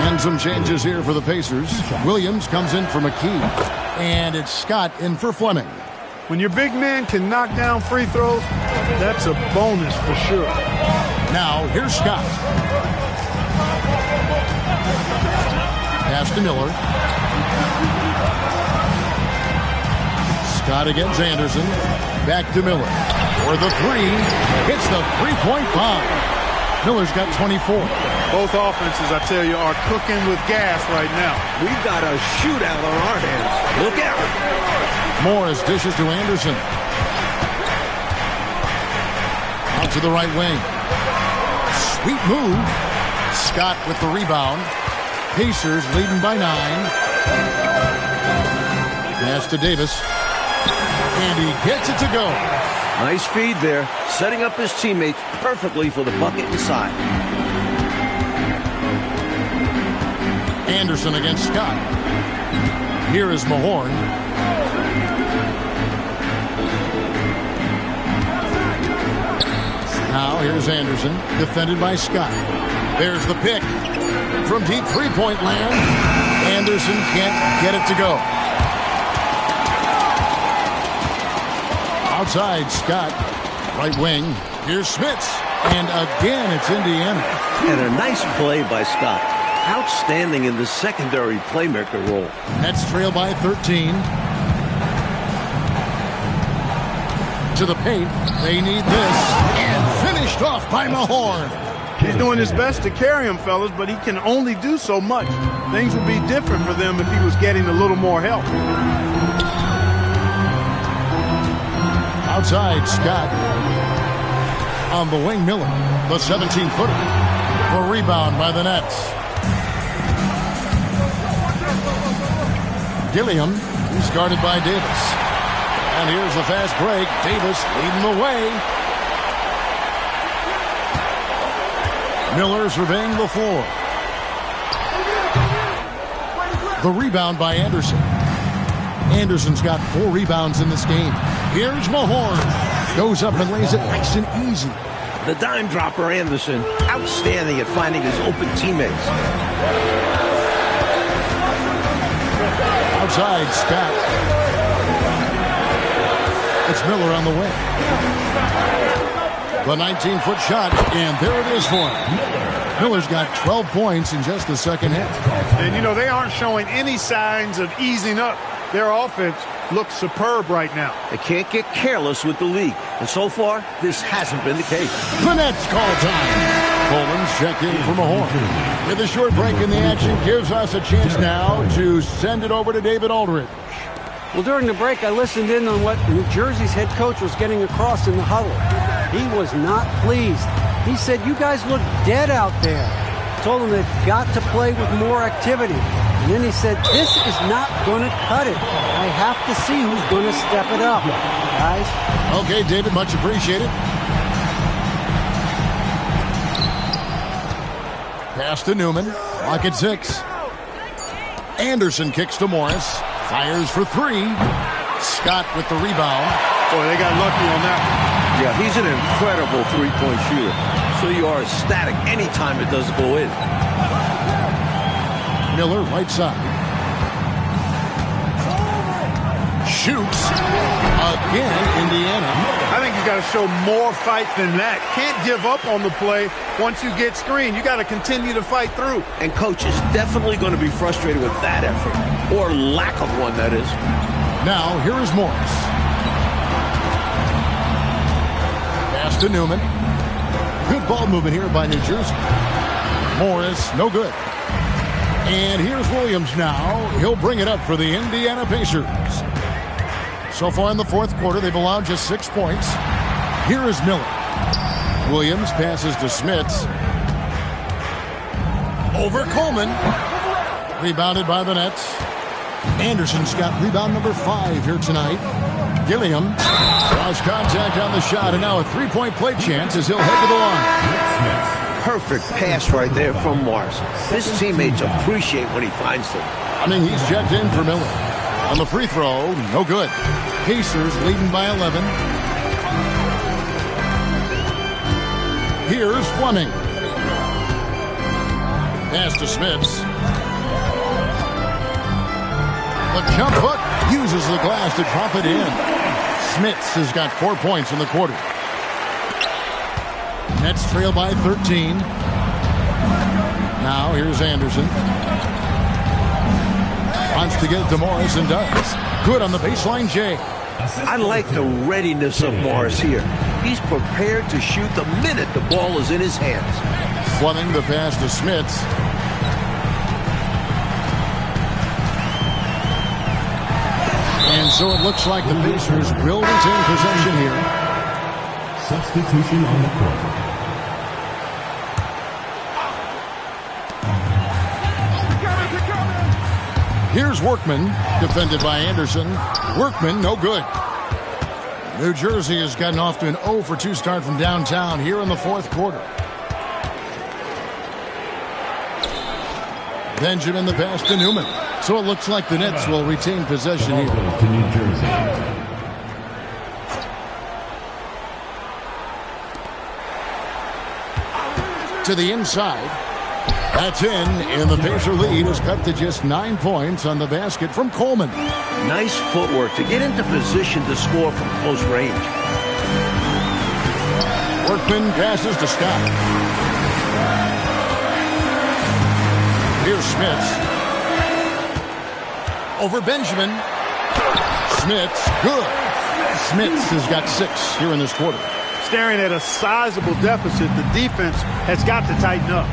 And some changes here for the Pacers. Williams comes in for McKee. And it's Scott in for Fleming. When your big man can knock down free throws, that's a bonus for sure. Now, here's Scott. Pass to Miller. Scott against Anderson. Back to Miller. For the 3. Hits the 3-point bomb. Miller's got 24. Both offenses, I tell you, are cooking with gas right now. We've got a shootout on our hands. Look out. Morris dishes to Anderson. Out to the right wing. Sweet move. Scott with the rebound. Pacers leading by 9. Pass to Davis. And he gets it to go. Nice feed there, setting up his teammates perfectly for the bucket inside. Anderson against Scott. Here is Mahorn. Now here's Anderson, defended by Scott. There's the pick. From deep three-point land, Anderson can't get it to go. Outside, Scott, right wing. Here's Smits, and again it's Indiana. And a nice play by Scott. Outstanding in the secondary playmaker role. Nets trail by 13. To the paint, they need this, and finished off by Mahorn. He's doing his best to carry him, fellas, but he can only do so much. Things would be different for them if he was getting a little more help. Outside, Scott. On the wing, Miller, the 17-footer. For rebound by the Nets. Gilliam, he's guarded by Davis. And here's the fast break. Davis leading the way. Miller surveying the floor. The rebound by Anderson. Anderson's got 4 rebounds in this game. Here's Mahorn. Goes up and lays it nice and easy. The dime dropper Anderson, outstanding at finding his open teammates. Outside, Scott. It's Miller on the way. The 19-foot shot, and there it is for him. Miller's got 12 points in just the second half. And, you know, they aren't showing any signs of easing up. Their offense looks superb right now. They can't get careless with the league. And so far, this hasn't been the case. The Nets call time. Coleman's check in from Mahorn. With a short break in the action, gives us a chance now to send it over to David Aldridge. Well, during the break, I listened in on what New Jersey's head coach was getting across in the huddle. He was not pleased. He said, "You guys look dead out there." Told them they've got to play with more activity. And then he said, "This is not going to cut it. I have to see who's going to step it up, guys." Okay, David, much appreciated. Pass to Newman. Lock at 6. Anderson kicks to Morris. Fires for 3. Scott with the rebound. Boy, they got lucky on that one. Yeah, he's an incredible three-point shooter. So you are ecstatic anytime it does go in. Miller, right side. Shoots. Again, Indiana. I think you got to show more fight than that. Can't give up on the play once you get screened. You got to continue to fight through. And coach is definitely going to be frustrated with that effort. Or lack of one, that is. Now, here is Morris. Pass to Newman. Good ball movement here by New Jersey. Morris, no good. And here's Williams now. He'll bring it up for the Indiana Pacers. So far in the fourth quarter, they've allowed just 6 points. Here is Miller. Williams passes to Smits. Over Coleman. Rebounded by the Nets. Anderson's got rebound number 5 here tonight. Gilliam draws contact on the shot, and now a three-point play chance as he'll head to the line. Perfect pass right there from Morris. His teammates appreciate when he finds them. I mean, he's checked in for Miller. On the free throw, no good. Pacers leading by 11. Here's Fleming. Pass to Smits. The jump hook uses the glass to drop it in. Smits has got 4 points in the quarter. Nets trail by 13. Now here's Anderson. Wants to get it to Morris and does. Good on the baseline, Jay. I like the readiness of Morris here. He's prepared to shoot the minute the ball is in his hands. Fleming the pass to Smits. And so it looks like the Pacers will retain possession here. Substitution on the court. Here's Workman, defended by Anderson. Workman, no good. New Jersey has gotten off to an 0 for 2 start from downtown here in the fourth quarter. Benjamin the pass to Newman. So it looks like the Nets will retain possession here. To New Jersey. To the inside. That's in, and the Pacer lead is cut to just 9 points on the basket from Coleman. Nice footwork to get into position to score from close range. Workman passes to Scott. Here's Smits. Over Benjamin. Smits, good. Smits has got 6 here in this quarter. Staring at a sizable deficit, the defense has got to tighten up.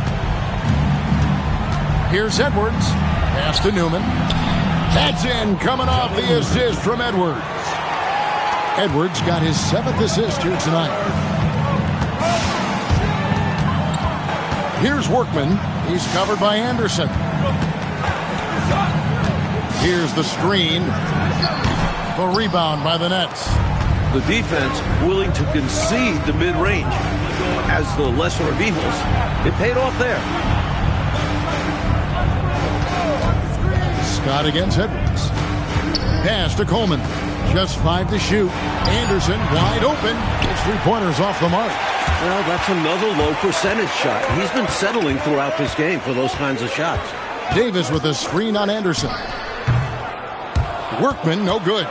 Here's Edwards. Pass to Newman. That's in, coming off the assist from Edwards. Edwards got his 7th assist here tonight. Here's Workman. He's covered by Anderson. Here's the screen. The rebound by the Nets. The defense willing to concede the mid-range. As the lesser of evils, it paid off there. Scott against Edwards. Pass to Coleman. Just 5 to shoot. Anderson wide open. It's 3-pointers off the mark. Well, that's another low percentage shot. He's been settling throughout this game for those kinds of shots. Davis with a screen on Anderson. Workman, no good.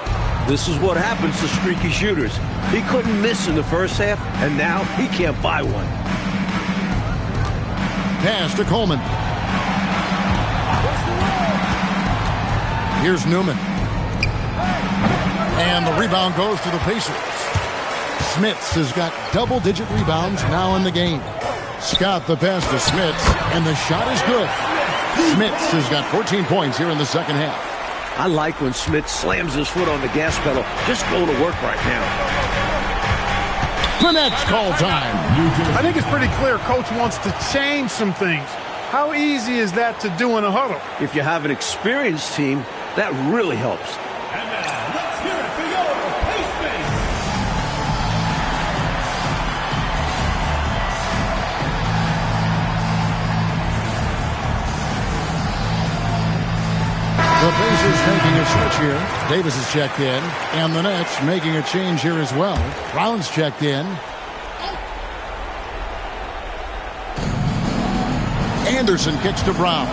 This is what happens to streaky shooters. He couldn't miss in the first half, and now he can't buy one. Pass to Coleman. Here's Newman. And the rebound goes to the Pacers. Smits has got double-digit rebounds now in the game. Scott the pass to Smits, and the shot is good. Smits has got 14 points here in the second half. I like when Smits slams his foot on the gas pedal. Just go to work right now. The Nets call time. I think it's pretty clear Coach wants to change some things. How easy is that to do in a huddle? If you have an experienced team, that really helps. And now, let's hear it for your Pacers. The Pacers making a switch here. Davis is checked in. And the Nets making a change here as well. Brown's checked in. Anderson kicks to Brown.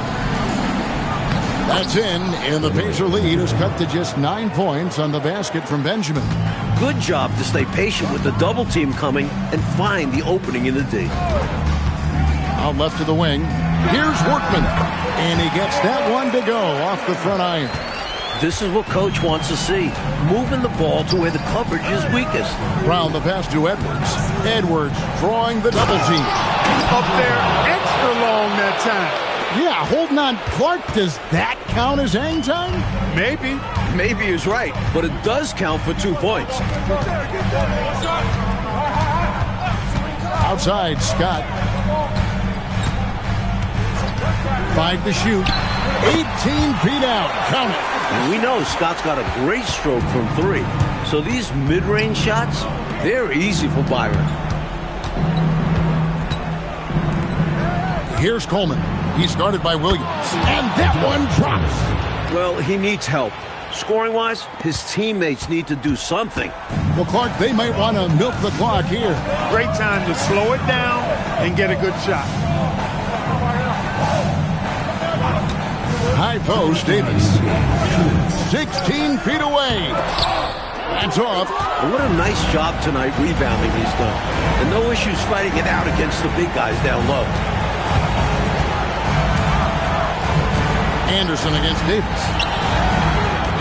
That's in, and the Pacer lead is cut to just 9 points on the basket from Benjamin. Good job to stay patient with the double team coming and find the opening in the D. Out left to the wing. Here's Workman. And he gets that one to go off the front iron. This is what Coach wants to see. Moving the ball to where the coverage is weakest. Brown the pass to Edwards. Edwards drawing the double team. Up there extra long that time. Yeah, holding on. Clark, does that count as hang time? Maybe. Maybe he's right, but it does count for 2 points. Outside, Scott. 5 to shoot. 18 feet out. Count it. And we know Scott's got a great stroke from 3. So these mid-range shots, they're easy for Byron. Here's Coleman. He's guarded by Williams. And that one drops. Well, he needs help. Scoring-wise, his teammates need to do something. Well, Clark, they might want to milk the clock here. Great time to slow it down and get a good shot. High post, Davis. 16 feet away. That's off. What a nice job tonight rebounding he's done. And no issues fighting it out against the big guys down low. Anderson against Davis.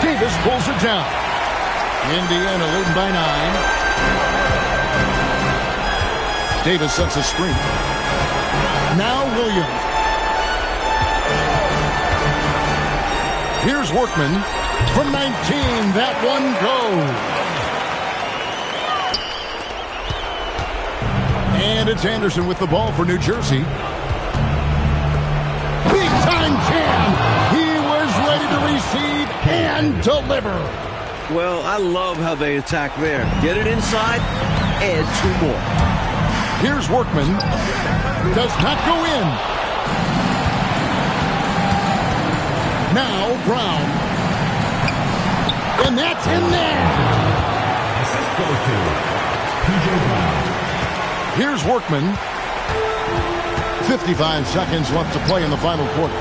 Davis pulls it down. Indiana leading by 9. Davis sets a screen. Now Williams. Here's Workman from 19. That one goes. And it's Anderson with the ball for New Jersey. Big time jam. He was ready to receive and deliver. Well, I love how they attack there. Get it inside, add 2 more. Here's Workman. Does not go in. Now Brown. And that's in there. Assist goes to P.J. Brown. Here's Workman. 55 seconds left to play in the final quarter.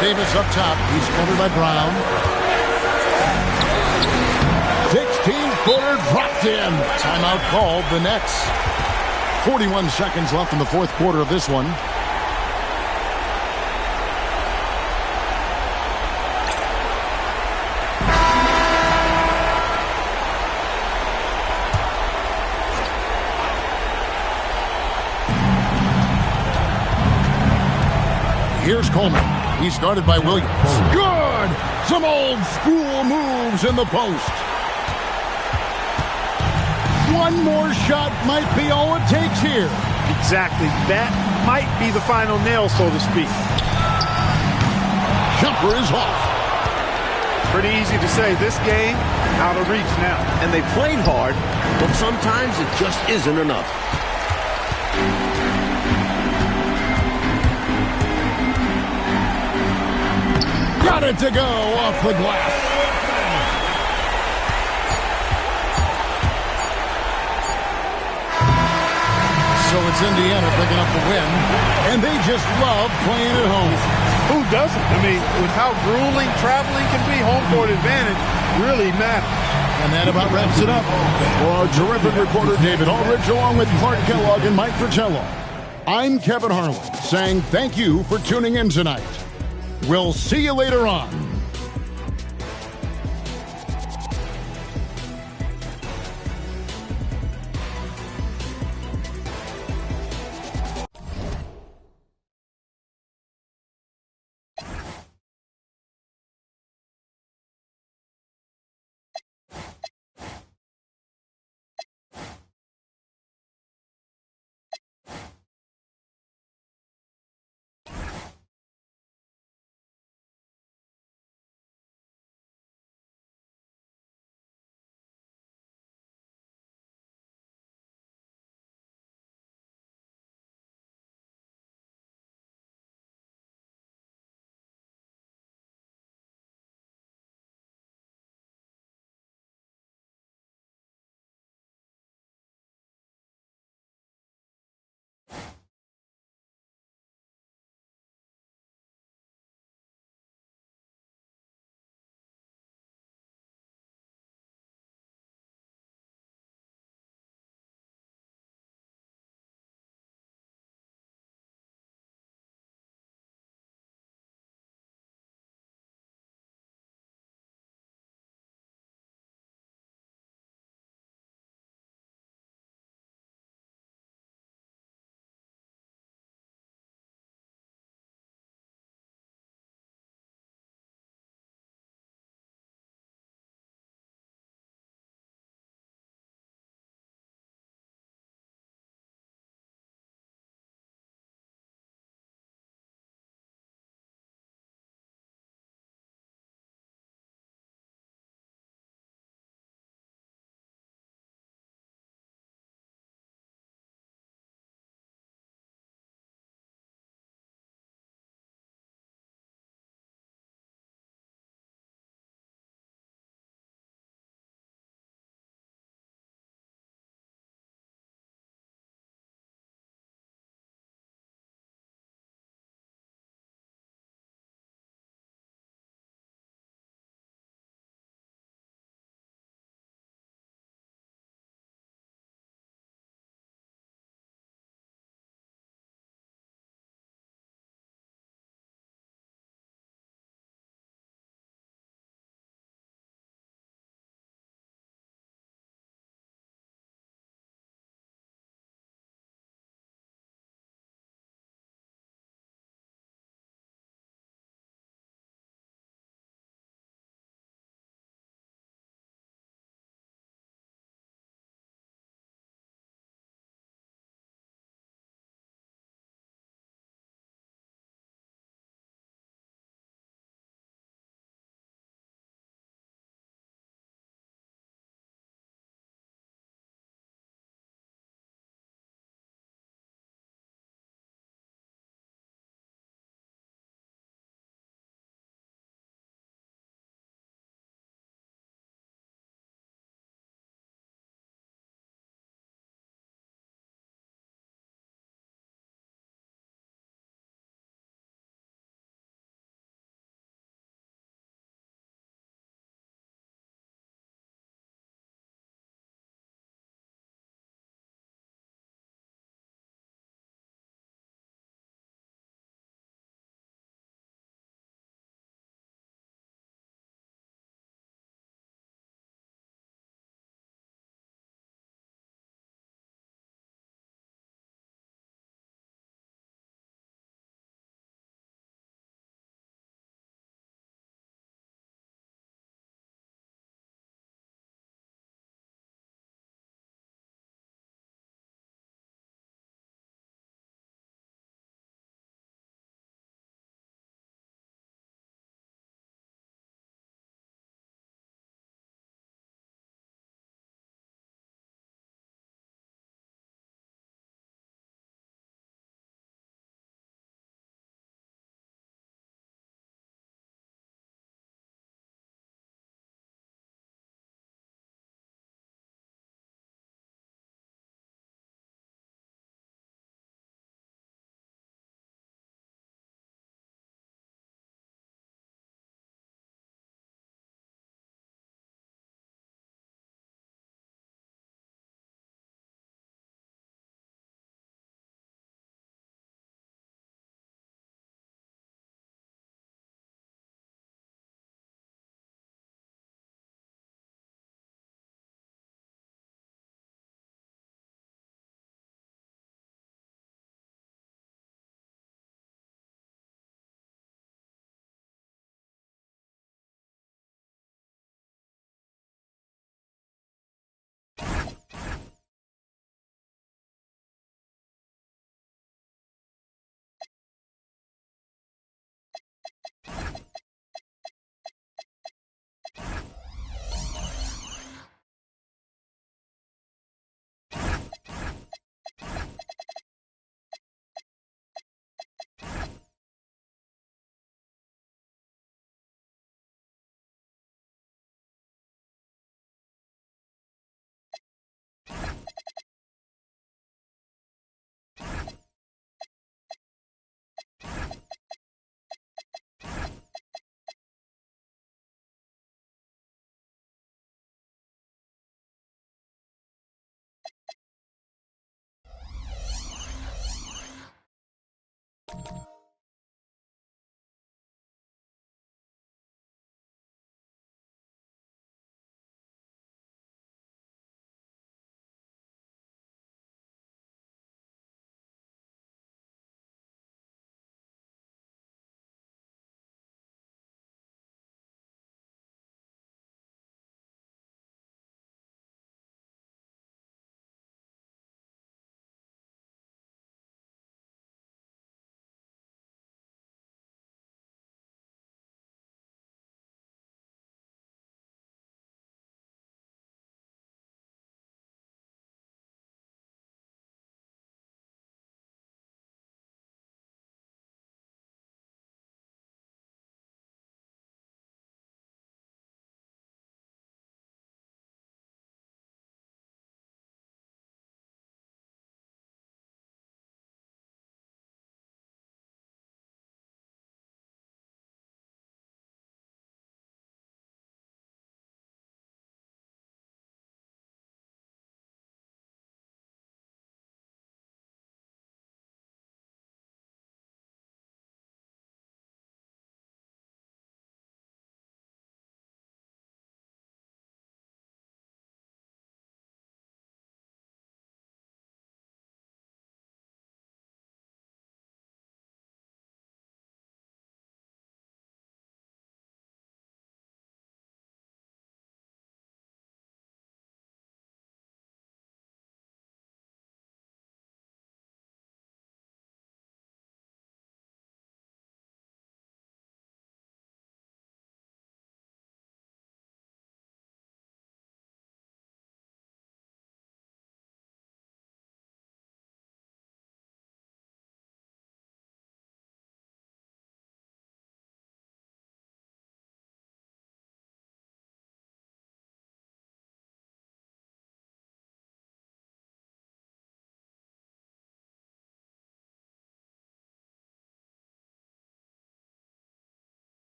Davis up top. He's covered by Brown. 16-footer dropped in. Timeout called. The Nets. 41 seconds left in the fourth quarter of this one. Here's Coleman. He's guarded by Williams. Good! Some old school moves in the post. One more shot might be all it takes here. Exactly. That might be the final nail, so to speak. Jumper is off. Pretty easy to say. This game, out of reach now. And they played hard, but sometimes it just isn't enough. Got it to go off the glass. So it's Indiana picking up the win, and they just love playing at home. Who doesn't? I mean, with how grueling traveling can be, home court advantage really matters. And that about wraps it up. For our terrific reporter, David Aldridge, along with Clark Kellogg and Mike Fratello, I'm Kevin Harlan, saying thank you for tuning in tonight. We'll see you later on.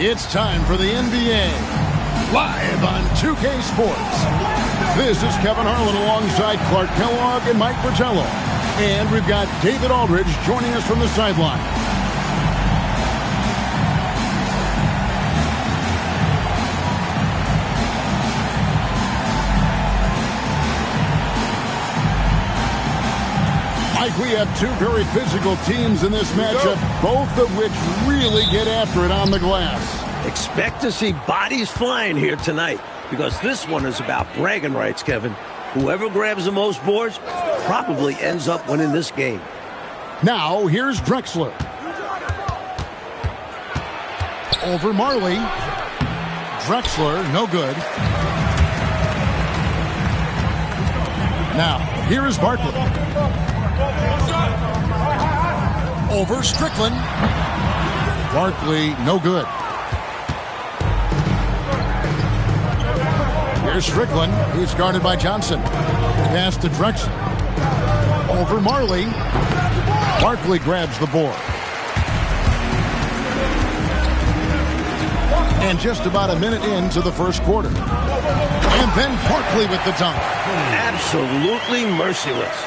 It's time for the NBA, live on 2K Sports. This is Kevin Harlan alongside Clark Kellogg and Mike Fratello. And we've got David Aldridge joining us from the sideline. Mike, we have two very physical teams in this matchup, both of which really get after it on the glass. Expect to see bodies flying here tonight because this one is about bragging rights, Kevin. Whoever grabs the most boards probably ends up winning this game. Now, here's Drexler. Over Marley. Drexler, no good. Now, here is Barkley. Over Strickland. Barkley, no good. Here's Strickland. He's guarded by Johnson. Pass to Drexler. Over Marley. Barkley grabs the board. And just about a minute into the first quarter. And then Barkley with the dunk. Absolutely merciless.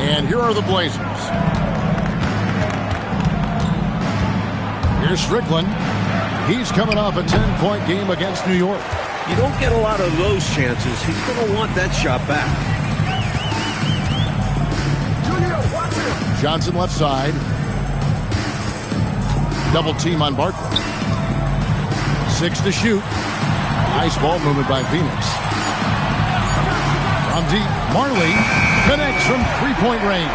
And here are the Blazers. Here's Strickland. He's coming off a 10-point game against New York. You don't get a lot of those chances. He's going to want that shot back. Johnson left side. Double team on Barkley. 6 to shoot. Nice ball movement by Phoenix. From deep, Marley connects from three-point range.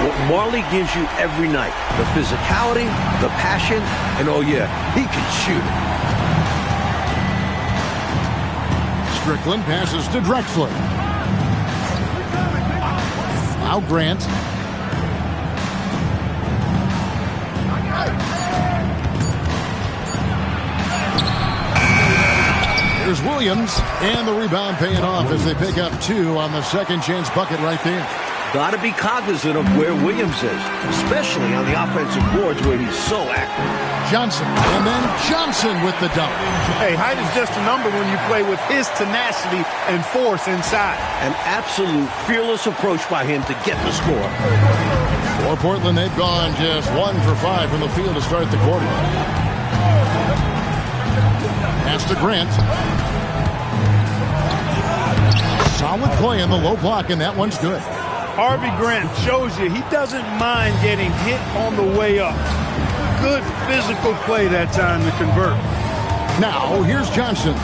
What Marley gives you every night, the physicality, the passion, and oh yeah, he can shoot. Strickland passes to Drexler. Now Grant. Here's Williams, and the rebound paying off as they pick up 2 on the second chance bucket right there. Got to be cognizant of where Williams is, especially on the offensive boards where he's so active. Johnson, and then Johnson with the dunk. Hey, height is just a number when you play with his tenacity and force inside. An absolute fearless approach by him to get the score. For Portland, they've gone just 1 for 5 from the field to start the quarter. Pass to Grant. Solid play in the low block, and that one's good. Harvey Grant shows you he doesn't mind getting hit on the way up. Good physical play that time to convert. Now, here's Johnson.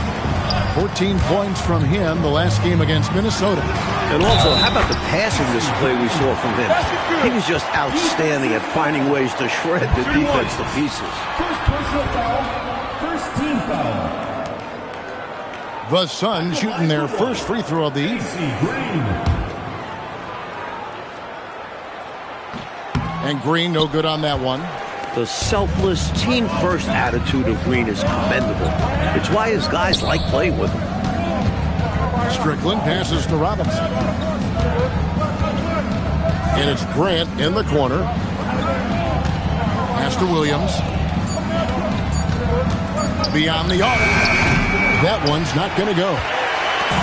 14 points from him the last game against Minnesota. And also, how about the passing display we saw from him? He was just outstanding at finding ways to shred the defense to pieces. First team foul. The Suns shooting their first free throw of the evening. And Green, no good on that one. The selfless, team-first attitude of Green is commendable. It's why his guys like playing with him. Strickland passes to Robinson. And it's Grant in the corner. Pass to Williams. Beyond the arc. That one's not going to go.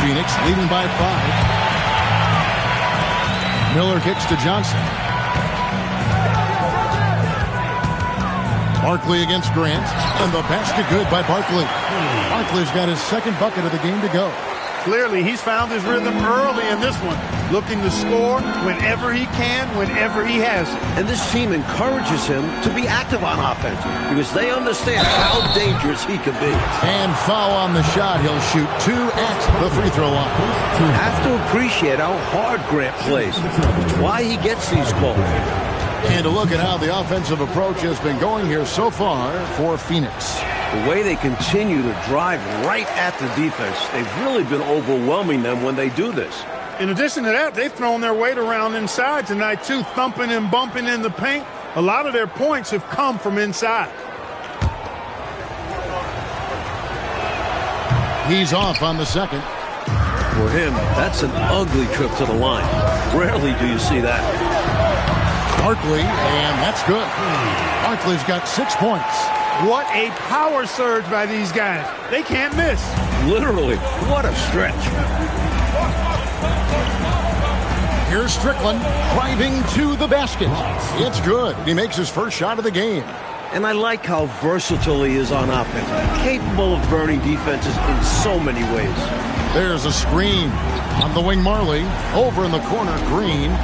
Phoenix leading by 5. Miller kicks to Johnson. Barkley against Grant, and the basket good by Barkley. Barkley's got his second bucket of the game to go. Clearly, he's found his rhythm early in this one, looking to score whenever he can, whenever he has it. And this team encourages him to be active on offense because they understand how dangerous he can be. And foul on the shot. He'll shoot 2 at the free throw line. You have to appreciate how hard Grant plays. It's why he gets these calls. And to look at how the offensive approach has been going here so far for Phoenix. The way they continue to drive right at the defense, they've really been overwhelming them when they do this. In addition to that, they've thrown their weight around inside tonight, too, thumping and bumping in the paint. A lot of their points have come from inside. He's off on the second. For him, that's an ugly trip to the line. Rarely do you see that. Barkley, and that's good. Barkley's got 6 points. What a power surge by these guys. They can't miss. Literally, what a stretch. Here's Strickland driving to the basket. It's good. He makes his first shot of the game. And I like how versatile he is on offense, capable of burning defenses in so many ways. There's a screen. On the wing, Marley. Over in the corner, Green.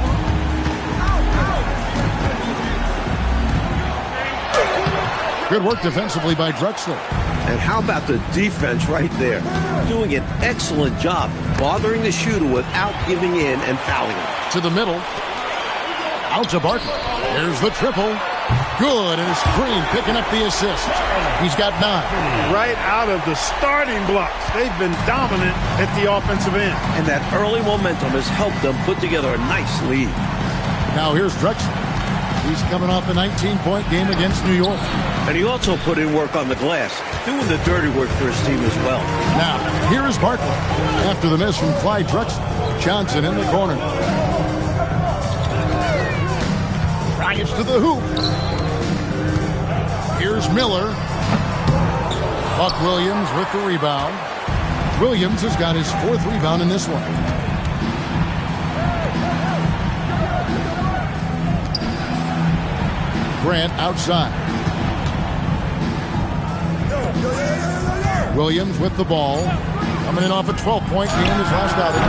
Good work defensively by Drexler. And how about the defense right there? Doing an excellent job bothering the shooter without giving in and fouling him. To the middle. Out to Barkley. There's the triple. Good, and it's Green picking up the assist. He's got 9. Right out of the starting blocks. They've been dominant at the offensive end. And that early momentum has helped them put together a nice lead. Now here's Drexler. He's coming off a 19-point game against New York. And he also put in work on the glass, doing the dirty work for his team as well. Now, here is Barkley. After the miss from Clyde Drexler. Johnson in the corner. Drives to the hoop. Here's Miller. Buck Williams with the rebound. Williams has got his 4th rebound in this one. Grant outside. Williams with the ball. Coming in off a 12-point game his last outing.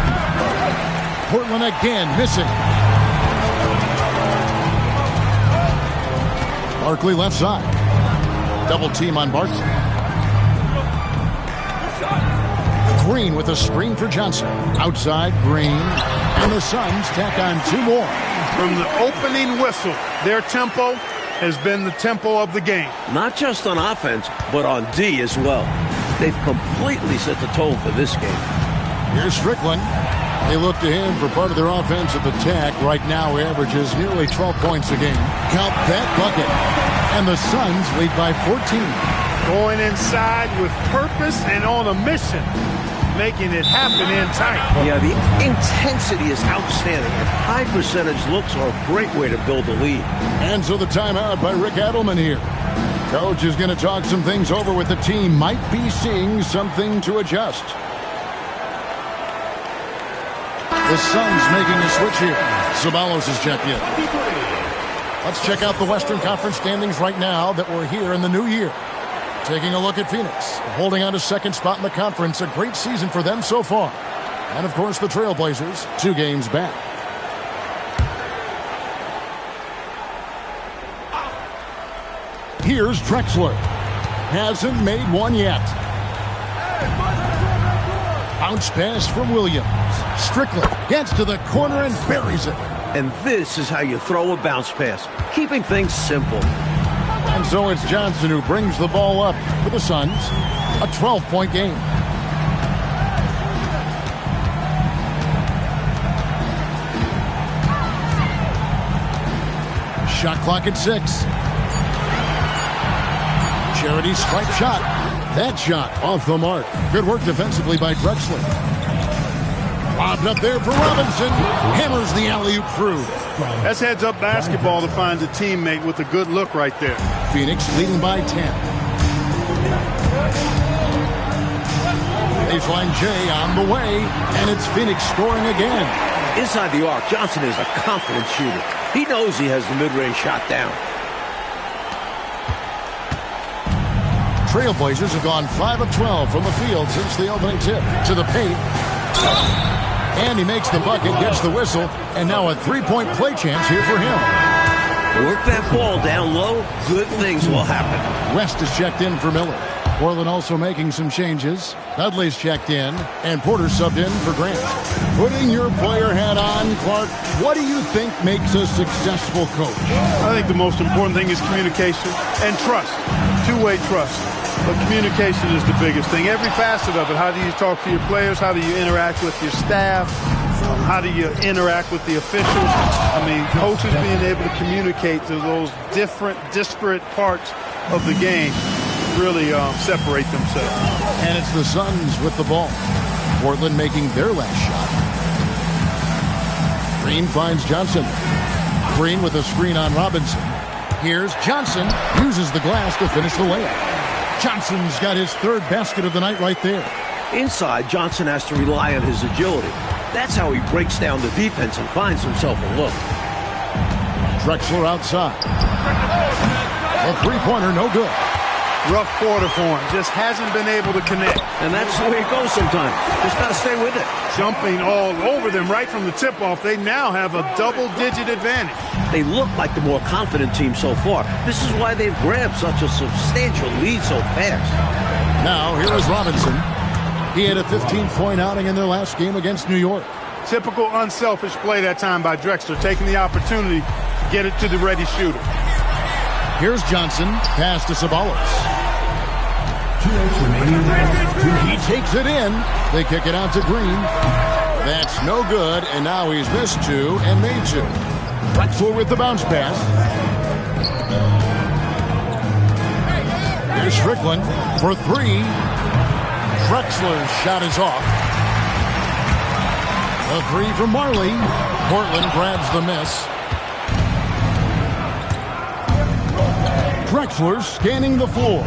Portland again missing. Barkley left side. Double team on Barkley. Green with a screen for Johnson. Outside, Green. And the Suns tack on 2 more. From the opening whistle, their tempo has been the tempo of the game. Not just on offense, but on D as well. They've completely set the tone for this game. Here's Strickland. They look to him for part of their offensive attack. Right now, he averages nearly 12 points a game. Count that bucket. And the Suns lead by 14. Going inside with purpose and on a mission, making it happen in tight. Yeah, the intensity is outstanding, and high percentage looks are a great way to build a lead. And so the timeout by Rick Adelman here. Coach is going to talk some things over with the team. Might be seeing something to adjust. The Suns making a switch here. Ceballos has checked in. Let's check out the Western Conference standings right now that we're here in the new year. Taking a look at Phoenix, holding on to 2nd spot in the conference. A great season for them so far. And, of course, the Trailblazers, 2 games back. Here's Drexler. Hasn't made one yet. Bounce pass from Williams. Strickland gets to the corner and buries it. And this is how you throw a bounce pass, keeping things simple. And so it's Johnson who brings the ball up for the Suns. A 12-point game. Shot clock at 6. Charity stripe shot. That shot off the mark. Good work defensively by Drexler. Lobbed up there for Robinson. Hammers the alley-oop through. That's heads-up basketball to find a teammate with a good look right there. Phoenix leading by 10. Baseline J on the way, and it's Phoenix scoring again. Inside the arc, Johnson is a confident shooter. He knows he has the mid-range shot down. Trailblazers have gone 5 of 12 from the field since the opening tip. To the paint. And he makes the bucket, gets the whistle, and now a 3-point play chance here for him. Work that ball down low, good things will happen. West is checked in for Miller. Portland also making some changes. Dudley's checked in, and Porter subbed in for Grant. Putting your player hat on, Clark, what do you think makes a successful coach? I think the most important thing is communication and trust, two-way trust. But communication is the biggest thing. Every facet of it. How do you talk to your players? How do you interact with your staff? How do you interact with the officials? I mean, coaches being able to communicate to those different, disparate parts of the game really separate themselves. And it's the Suns with the ball. Portland making their last shot. Green finds Johnson. Green with a screen on Robinson. Here's Johnson. Uses the glass to finish the layup. Johnson's got his third basket of the night right there. Inside, Johnson has to rely on his agility. That's how he breaks down the defense and finds himself a look. Drexler outside. A three-pointer, no good. Rough quarter for him. Just hasn't been able to connect. And that's the way it goes sometimes. Just got to stay with it. Jumping all over them right from the tip-off. They now have a double-digit advantage. They look like the more confident team so far. This is why they've grabbed such a substantial lead so fast. Now, here is Robinson. He had a 15-point outing in their last game against New York. Typical unselfish play that time by Drexler, taking the opportunity to get it to the ready shooter. Here's Johnson. Pass to Ceballos. 2 minutes remaining. He takes it in. They kick it out to Green. That's no good, and now he's missed two and made two. Drexler with the bounce pass. Here's Strickland for three. Drexler's shot is off. A three from Marley. Portland grabs the miss. Drexler scanning the floor.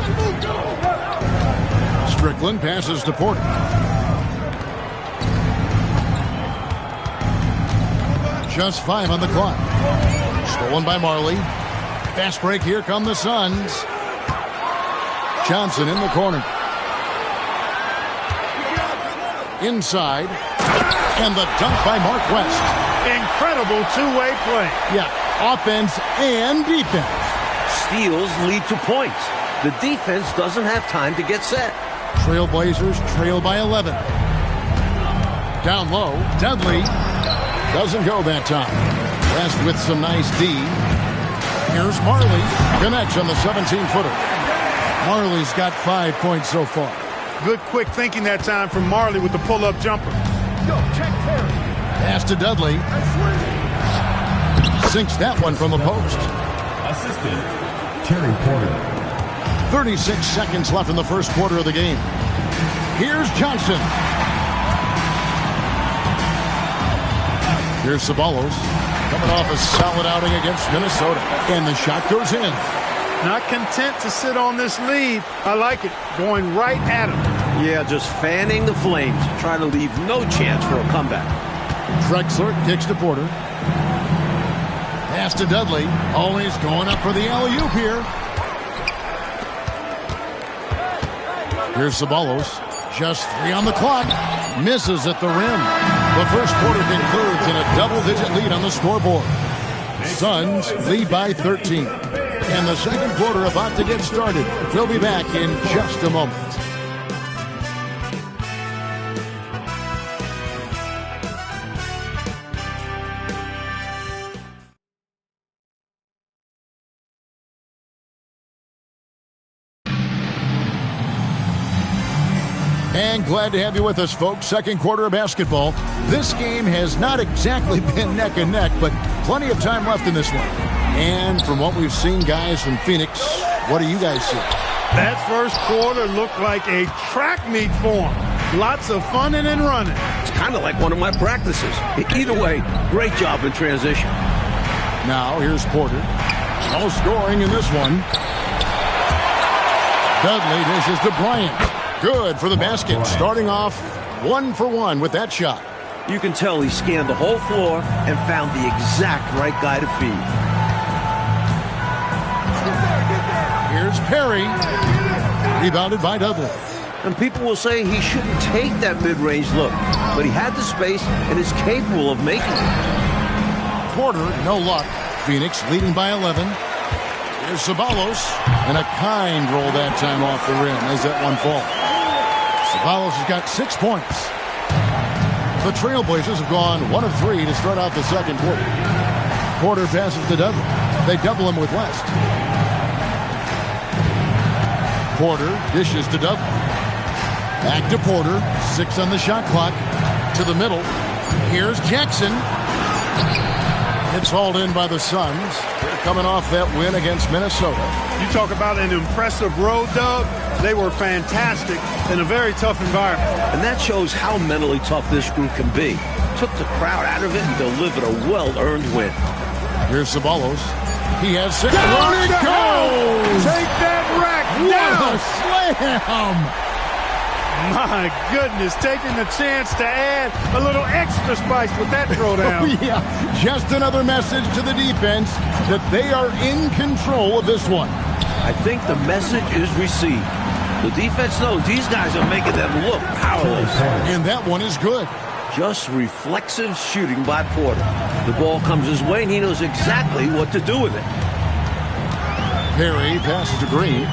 Strickland passes to Porter. Just 5 on the clock. Stolen by Marley. Fast break. Here come the Suns. Johnson in the corner. Inside. And the dunk by Mark West. Incredible two-way play. Yeah, offense and defense. Steals lead to points. The defense doesn't have time to get set. Trailblazers trail by 11. Down low, Dudley doesn't go that time. West with some nice D. Here's Marley. Connects on the 17-footer. Marley's got 5 points so far. Good quick thinking that time from Marley with the pull-up jumper. Pass to Dudley. Sinks that one from the post. Assistant, Terry Porter. 36 seconds left in the first quarter of the game. Here's Johnson. Here's Ceballos. Coming off a solid outing against Minnesota. And the shot goes in. Not content to sit on this lead. I like it. Going right at him. Yeah, just fanning the flames. Trying to leave no chance for a comeback. Drexler kicks to Porter. Pass to Dudley. Always going up for the alley-oop here. Here's Ceballos. Just 3 on the clock. Misses at the rim. The first quarter concludes in a double-digit lead on the scoreboard. Suns lead by 13. And the second quarter about to get started. We'll be back in just a moment. And glad to have you with us, folks. Second quarter of basketball. This game has not exactly been neck and neck, but plenty of time left in this one. And from what we've seen, guys, from Phoenix, what do you guys see? That first quarter looked like a track meet for them. Lots of funning and running. It's kind of like one of my practices. Either way, great job in transition. Now, here's Porter. No scoring in this one. Dudley dishes to Bryant. Good for the basket. Starting off 1 for 1 with that shot. You can tell he scanned the whole floor and found the exact right guy to feed. Here's Perry. Rebounded by Dudley. And people will say he shouldn't take that mid-range look, but he had the space and is capable of making it. Porter, no luck. Phoenix leading by 11. Here's Ceballos. And a kind roll that time off the rim as that one falls. Ceballos has got 6 points. The Trailblazers have gone 1 of 3 to start out the second quarter. Porter passes to Dudley. They double him with West. Porter dishes to Dudley. Back to Porter. 6 on the shot clock. To the middle. Here's Jackson. It's hauled in by the Suns. They're coming off that win against Minnesota. You talk about an impressive road, Doug. They were fantastic in a very tough environment. And that shows how mentally tough this group can be. Took the crowd out of it and delivered a well-earned win. Here's Ceballos. He has 6. Down it the goes! Take that rack What down! a slam! My goodness, taking the chance to add a little extra spice with that throwdown. Yeah, just another message to the defense that they are in control of this one. I think the message is received. The defense knows these guys are making them look powerless. And that one is good. Just reflexive shooting by Porter. The ball comes his way, and he knows exactly what to do with it. Perry passes to Green.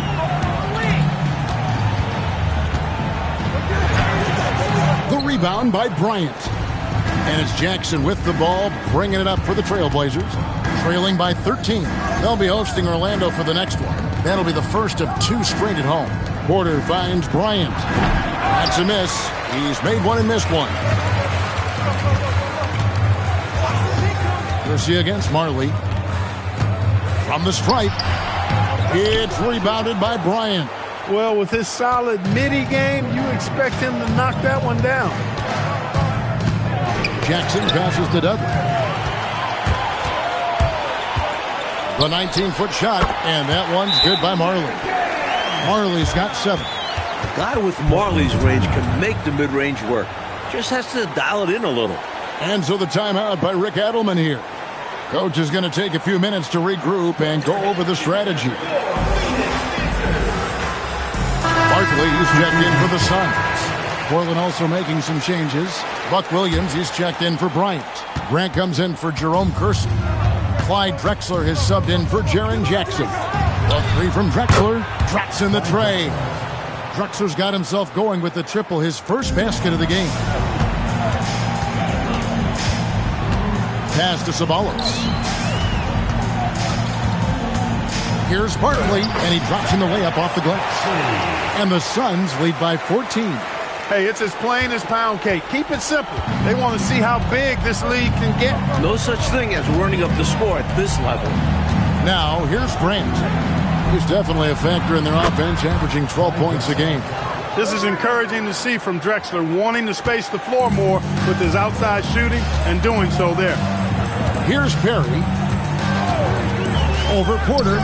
The rebound by Bryant. And it's Jackson with the ball, bringing it up for the Trailblazers. Trailing by 13. They'll be hosting Orlando for the next one. That'll be the first of 2 straight at home. Porter finds Bryant. That's a miss. He's made one and missed one. Garcia against Marley. From the stripe. It's rebounded by Bryant. Well, with his solid midi game, you expect him to knock that one down. Jackson passes to Dudley. The 19-foot shot, and that one's good by Marley. Marley's got 7. A guy with Marley's range can make the mid-range work. Just has to dial it in a little. And so the timeout by Rick Adelman here. Coach is going to take a few minutes to regroup and go over the strategy. Barkley, he's checked in for the Suns. Portland also making some changes. Buck Williams, he's checked in for Bryant. Grant comes in for Jerome Kersey. Clyde Drexler has subbed in for Jaren Jackson. The 3 from Drexler drops in the tray. Drexler's got himself going with the triple, his first basket of the game. Pass to Ceballos. Here's Barkley, and he drops in the layup off the glass. And the Suns lead by 14. Hey, it's as plain as pound cake. Keep it simple. They want to see how big this league can get. No such thing as running up the score at this level. Now, here's Grant. He's definitely a factor in their offense, averaging 12 points a game. This is encouraging to see from Drexler, wanting to space the floor more with his outside shooting and doing so there. Here's Perry. Over Porter.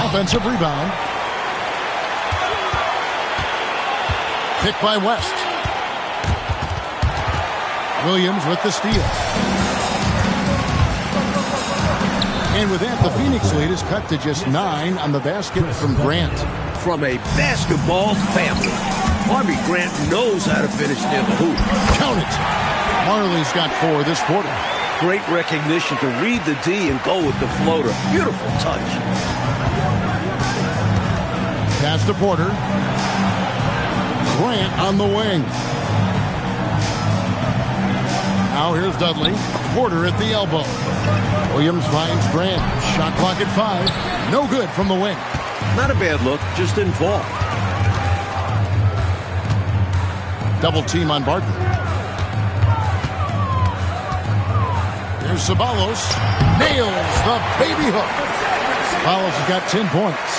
Offensive rebound. Picked by West. Williams with the steal. And with that, the Phoenix lead is cut to just 9 on the basket from Grant. From a basketball family, Harvey Grant knows how to finish near the hoop. Count it. Marley's got 4 this quarter. Great recognition to read the D and go with the floater. Beautiful touch. Pass to Porter. Grant on the wing. Now here's Dudley. Porter at the elbow. Williams finds Grant. Shot clock at 5. No good from the wing. Not a bad look, just didn't fall. Double team on Barkley. There's Ceballos. Nails the baby hook. Ceballos has got 10 points.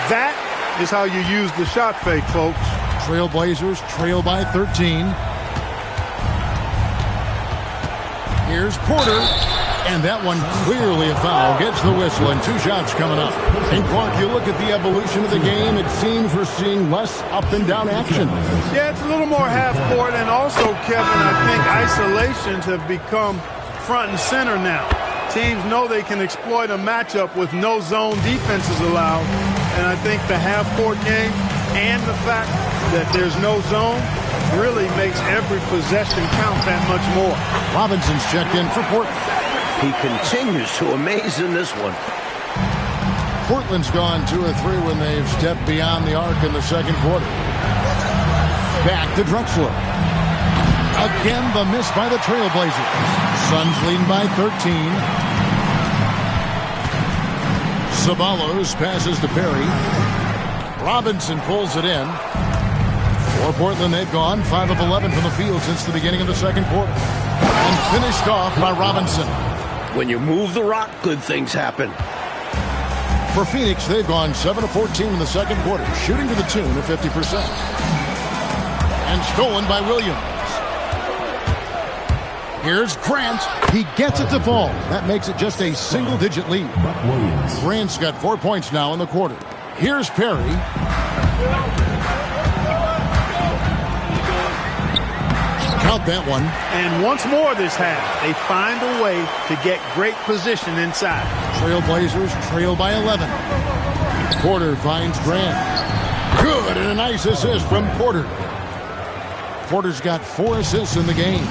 That is how you use the shot fake, folks. Trailblazers trail by 13. Here's Porter. And that one clearly a foul. Gets the whistle and 2 shots coming up. And Clark, you look at the evolution of the game, it seems we're seeing less up and down action. Yeah, it's a little more half court. And also, Kevin, I think isolations have become front and center now. Teams know they can exploit a matchup with no zone defenses allowed. And I think the half court game and the fact that there's no zone really makes every possession count that much more. Robinson's checked in for Portland. He continues to amaze in this one. Portland's gone 2 or 3 when they've stepped beyond the arc in the second quarter. Back to Drexler. Again, the miss by the Trailblazers. Suns leading by 13. Ceballos passes to Perry. Robinson pulls it in. For Portland, they've gone 5 of 11 from the field since the beginning of the second quarter. And finished off by Robinson. When you move the rock, good things happen. For Phoenix, they've gone 7 of 14 in the second quarter, shooting to the tune of 50%. And stolen by Williams. Here's Grant. He gets it to fall. That makes it just a single-digit lead. Buck Williams. Grant's got 4 points now in the quarter. Here's Perry. Count that one. And once more this half, they find a way to get great position inside. Trailblazers trail by 11. Porter finds Grant. Good, and a nice assist from Porter. Porter's got 4 assists in the game.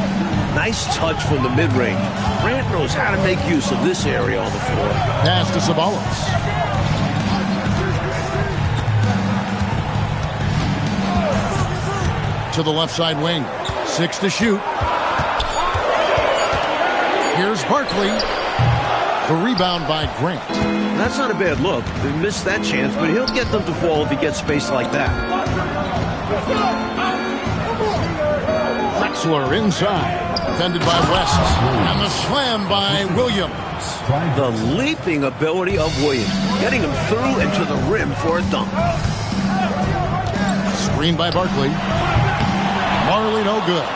Nice touch from the mid-range. Grant knows how to make use of this area on the floor. Pass to Ceballos. To the left side wing. 6 to shoot. Here's Barkley. The rebound by Grant. That's not a bad look. They missed that chance, but he'll get them to fall if he gets space like that. Drexler inside. Defended by West. And the slam by Williams. The leaping ability of Williams, getting him through and to the rim for a dunk. Screen by Barkley. Marley no good.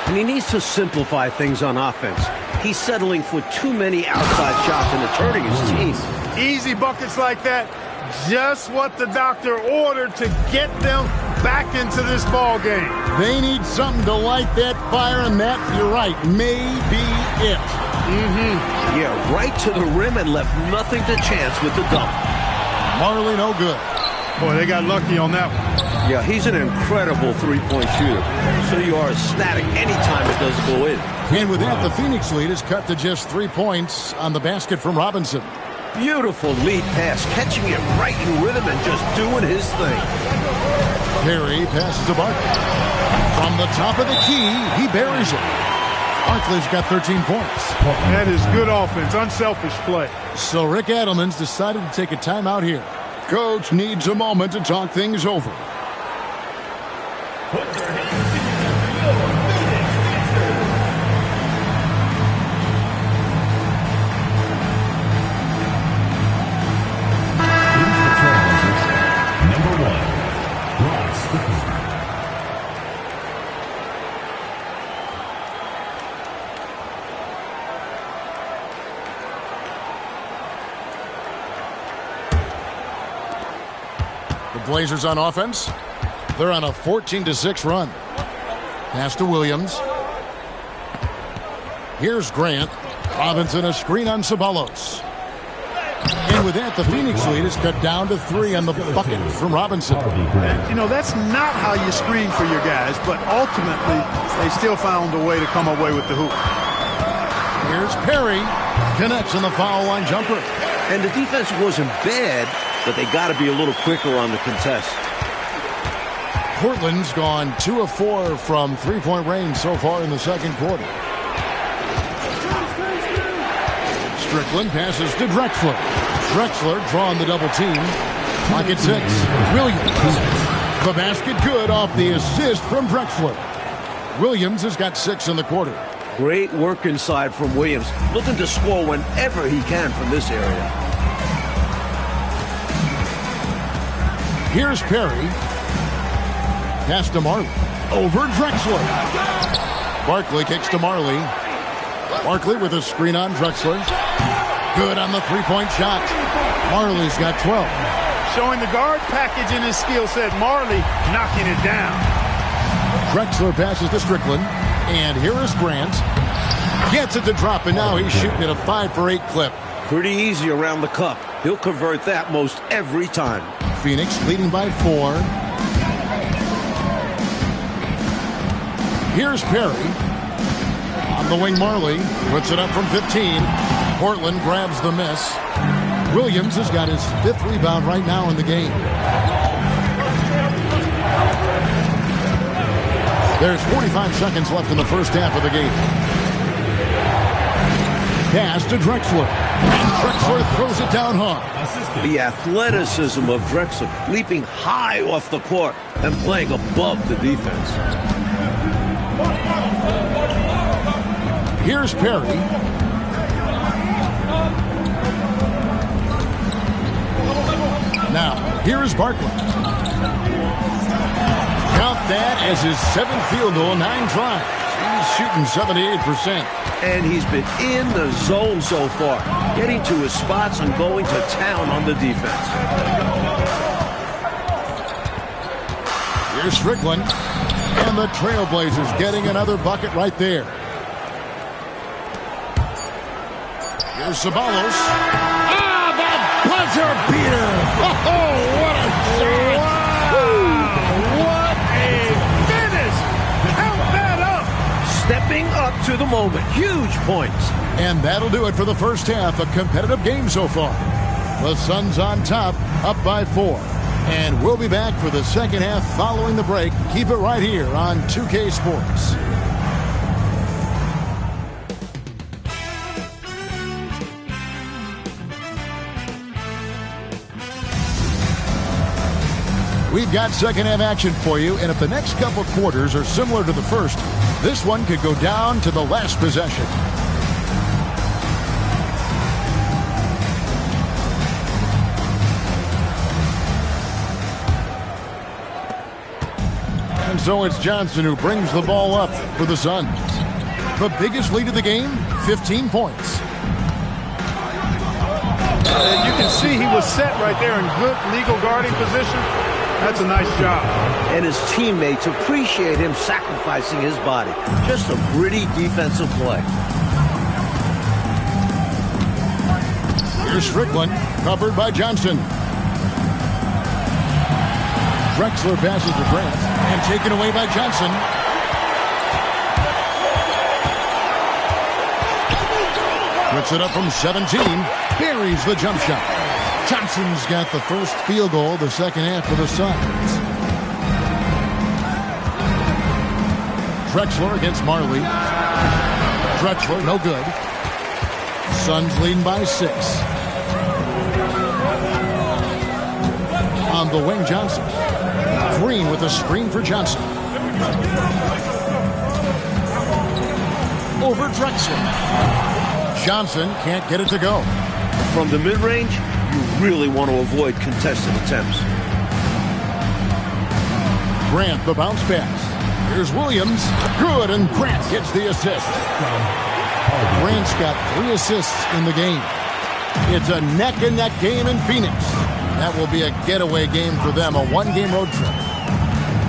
And he needs to simplify things on offense. He's settling for too many outside shots and it's hurting his team. Easy buckets like that, just what the doctor ordered to get them back into this ball game. They need something to light that fire, and that, you're right, may be it. Yeah, right to the rim and left nothing to chance with the dunk. Marley no good. Boy, they got lucky on that one. Yeah, he's an incredible three-point shooter. So you are ecstatic anytime it does go in. And with that, the Phoenix lead is cut to just 3 points on the basket from Robinson. Beautiful lead pass, catching it right in rhythm and just doing his thing. Perry passes to Barkley. From the top of the key, he buries it. Barkley's got 13 points. That is good offense, unselfish play. So Rick Adelman's decided to take a timeout here. Coach needs a moment to talk things over. Number 1, Ross. The Blazers on offense. They're on a 14-6 run. Pass to Williams. Here's Grant. Robinson a screen on Ceballos. And with that, the Phoenix lead is cut down to 3 on the bucket from Robinson. And, you know, that's not how you screen for your guys, but ultimately they still found a way to come away with the hoop. Here's Perry. Connects on the foul line jumper. And the defense wasn't bad, but they got to be a little quicker on the contest. Portland's gone 2 of 4 from three-point range so far in the second quarter. Strickland passes to Drexler. Drexler drawing the double team. Clock at 6. Williams. The basket good off the assist from Drexler. Williams has got 6 in the quarter. Great work inside from Williams, looking to score whenever he can from this area. Here's Perry. Pass to Marley. Over Drexler. Barkley kicks to Marley. Barkley with a screen on Drexler. Good on the three-point shot. Marley's got 12. Showing the guard package in his skill set. Marley knocking it down. Drexler passes to Strickland. And here is Grant. Gets it to drop, and now he's shooting at a 5 for 8 clip. Pretty easy around the cup. He'll convert that most every time. Phoenix leading by 4. Here's Perry. On the wing, Marley puts it up from 15. Portland grabs the miss. Williams has got his 5th rebound right now in the game. There's 45 seconds left in the first half of the game. Pass to Drexler. And Drexler throws it down hard. The athleticism of Drexler, leaping high off the court and playing above the defense. Here's Perry. Now, here's Barkley. Count that as his 7th field goal, 9 tries. He's shooting 78%. And he's been in the zone so far, getting to his spots and going to town on the defense. Here's Strickland. And the Trailblazers getting another bucket right there. Here's Ceballos. Ah, the buzzer beater! Oh, what a shot! Wow! What a finish! Count that up! Stepping up to the moment. Huge points. And that'll do it for the first half. A competitive game so far. The Suns on top, up by 4. And we'll be back for the second half following the break. Keep it right here on 2K Sports. We've got second half action for you, and if the next couple quarters are similar to the first, this one could go down to the last possession. And so it's Johnson who brings the ball up for the Suns. The biggest lead of the game, 15 points. And you can see he was set right there in good legal guarding position. That's a nice job. And his teammates appreciate him sacrificing his body. Just a gritty defensive play. Here's Strickland, covered by Johnson. Drexler passes to Grant, and taken away by Johnson. Puts it up from 17, buries the jump shot. Johnson's got the first field goal the second half for the Suns. Drexler against Marley. Drexler, no good. Suns leading by 6. On the wing, Johnson. Green with a screen for Johnson. Over Drexler. Johnson can't get it to go. From the mid-range, you really want to avoid contested attempts. Grant, the bounce pass. Here's Williams. Good, and Grant gets the assist. Grant's got 3 assists in the game. It's a neck-and-neck game in Phoenix. That will be a getaway game for them, a one-game road trip.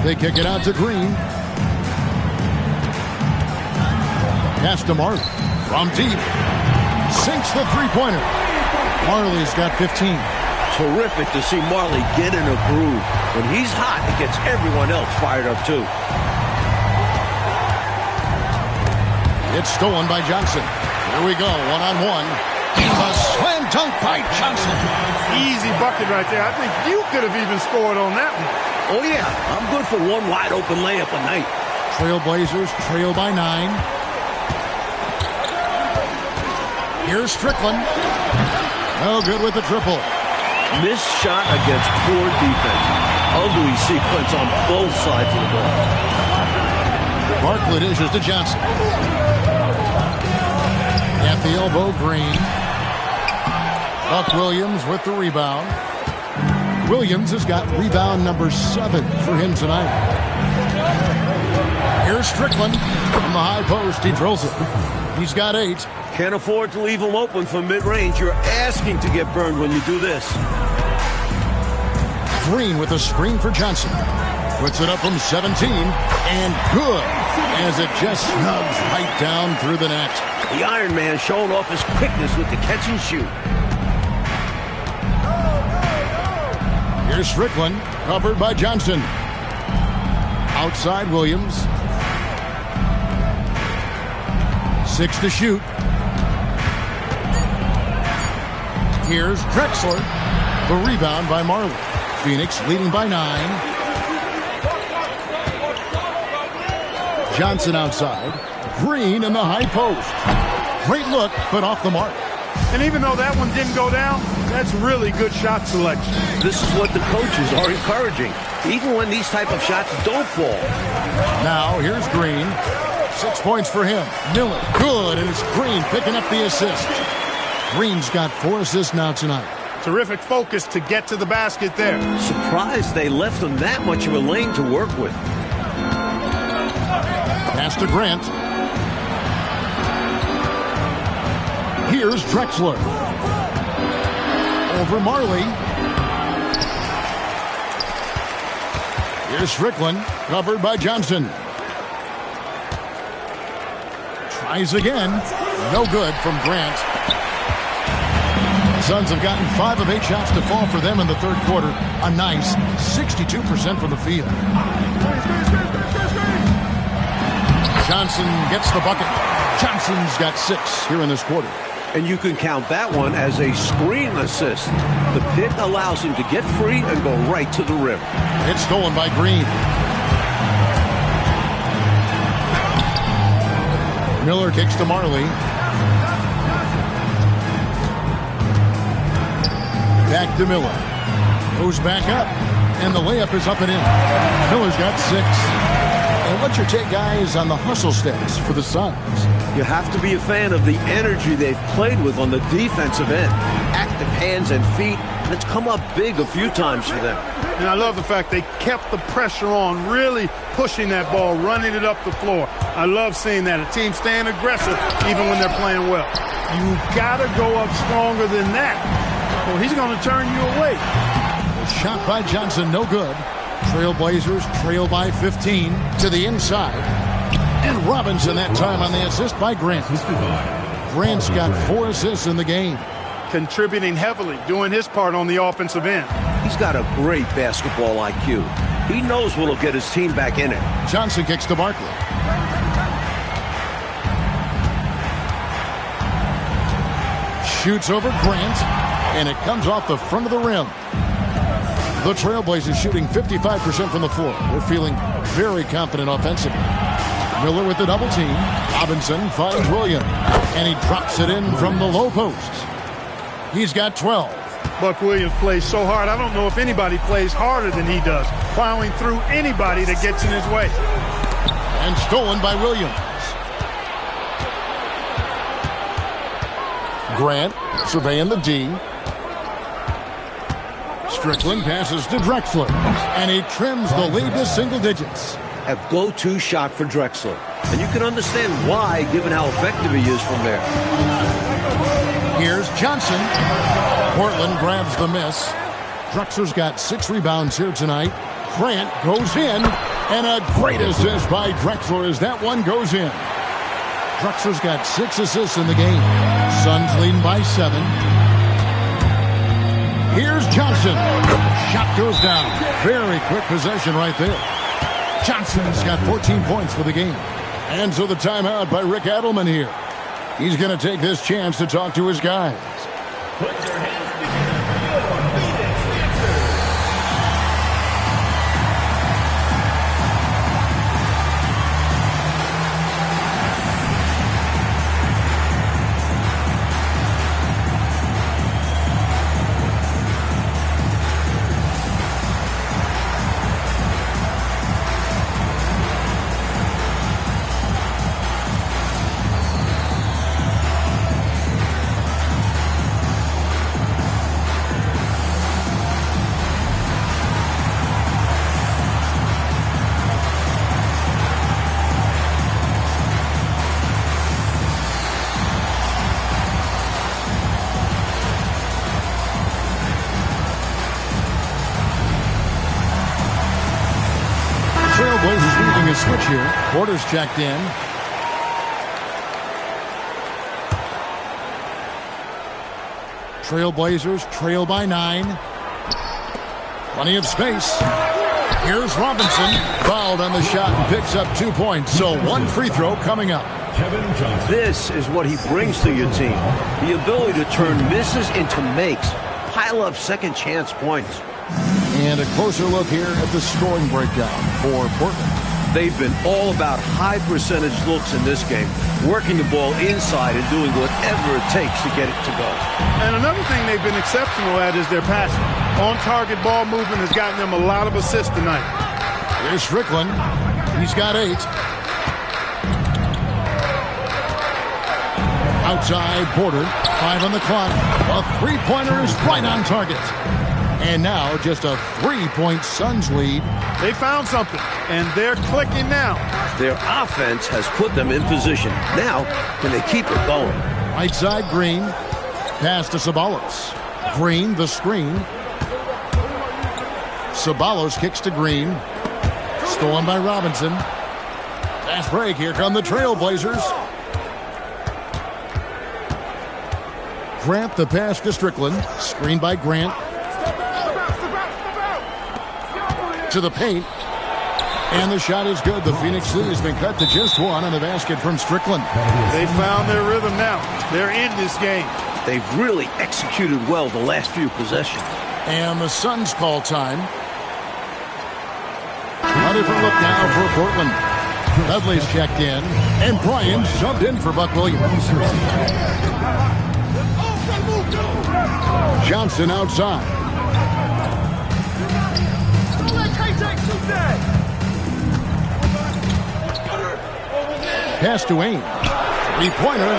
They kick it out to Green. Pass to Marley. From deep. Sinks the three-pointer. Marley's got 15. Terrific to see Marley get in a groove. When he's hot, it gets everyone else fired up too. It's stolen by Johnson. Here we go, one-on-one. A slam dunk by Johnson. Easy bucket right there. I think you could have even scored on that one. Oh yeah, I'm good for one wide-open layup a night. Trailblazers trail by 9. Here's Strickland. No good with the triple. Missed shot against poor defense. Ugly sequence on both sides of the ball. Barkley dishes to Johnson. At the elbow, Green. Buck Williams with the rebound. Williams has got rebound number 7 for him tonight. Here's Strickland from the high post. He drills it. He's got 8. Can't afford to leave him open from mid-range. You're asking to get burned when you do this. Green with a screen for Johnson. Puts it up from 17. And good, as it just snugs right down through the net. The Iron Man showing off his quickness with the catch and shoot. Here's Strickland, covered by Johnson. Outside Williams. 6 to shoot. Here's Drexler. The rebound by Marley. Phoenix leading by 9. Johnson outside. Green in the high post. Great look, but off the mark. And even though that one didn't go down, that's really good shot selection. This is what the coaches are encouraging, even when these type of shots don't fall. Now, here's Green. 6 points for him. Miller, good, and it's Green picking up the assist. Green's got 4 assists now tonight. Terrific focus to get to the basket there. Surprised they left him that much of a lane to work with. Pass to Grant. Here's Drexler. Over Marley. Here's Strickland, covered by Johnson. Tries again. No good from Grant. The Suns have gotten 5 of 8 shots to fall for them in the third quarter. A nice 62% from the field. Johnson gets the bucket. Johnson's got 6 here in this quarter. And you can count that one as a screen assist. The pick allows him to get free and go right to the rim. It's stolen by Green. Miller kicks to Marley. Back to Miller. Goes back up. And the layup is up and in. Miller's got 6. And what's your take, guys, on the hustle stats for the Suns? You have to be a fan of the energy they've played with on the defensive end. Active hands and feet. And it's come up big a few times for them. And I love the fact they kept the pressure on, really pushing that ball, running it up the floor. I love seeing that. A team staying aggressive even when they're playing well. You got to go up stronger than that, or he's going to turn you away. A shot by Johnson, no good. Trailblazers trail by 15 to the inside. And Robinson that time on the assist by Grant. Grant's got 4 assists in the game. Contributing heavily, doing his part on the offensive end. He's got a great basketball IQ. He knows what'll get his team back in it. Johnson kicks to Barkley. Shoots over Grant, and it comes off the front of the rim. The Trailblazers shooting 55% from the floor. They're feeling very confident offensively. Miller with the double team. Robinson finds Williams, and he drops it in from the low post. He's got 12. Buck Williams plays so hard. I don't know if anybody plays harder than he does, plowing through anybody that gets in his way. And stolen by Williams. Grant surveying the D. Strickland passes to Drexler, and he trims the lead to single digits. A go-to shot for Drexler. And you can understand why, given how effective he is from there. Here's Johnson. Portland grabs the miss. Drexler's got 6 rebounds here tonight. Grant goes in, and a great assist by Drexler as that one goes in. Drexler's got 6 assists in the game. Suns leading by 7. Here's Johnson. Shot goes down. Very quick possession right there. Johnson's got 14 points for the game. And so the timeout by Rick Adelman here. He's going to take this chance to talk to his guys. Put your hands together for Phoenix Dancers. Trailblazers leading a switch here. Porter's checked in. Trailblazers trail by 9. Plenty of space. Here's Robinson. Fouled on the shot and picks up 2 points. So 1 free throw coming up. Kevin Johnson. This is what he brings to your team. The ability to turn misses into makes. Pile up second chance points. And a closer look here at the scoring breakdown for Portland. They've been all about high percentage looks in this game, working the ball inside and doing whatever it takes to get it to go. And another thing they've been exceptional at is their passing. On-target ball movement has gotten them a lot of assists tonight. Here's Strickland. He's got 8. Outside Porter. 5 on the clock. A three-pointer is right on target. And now just a 3-point Suns lead. They found something, and they're clicking now. Their offense has put them in position. Now, can they keep it going? Right side, Green. Pass to Ceballos. Green, the screen. Ceballos kicks to Green. Stolen by Robinson. Fast break. Here come the Trailblazers. Grant the pass to Strickland. Screen by Grant. To the paint. And the shot is good. The Phoenix lead has been cut to just one on the basket from Strickland. They found their rhythm now. They're in this game. They've really executed well the last few possessions. And the Suns call time. A different look now for Portland. Dudley's checked in. And Bryant subbed in for Buck Williams. Johnson outside. Pass to Ainge. Three-pointer.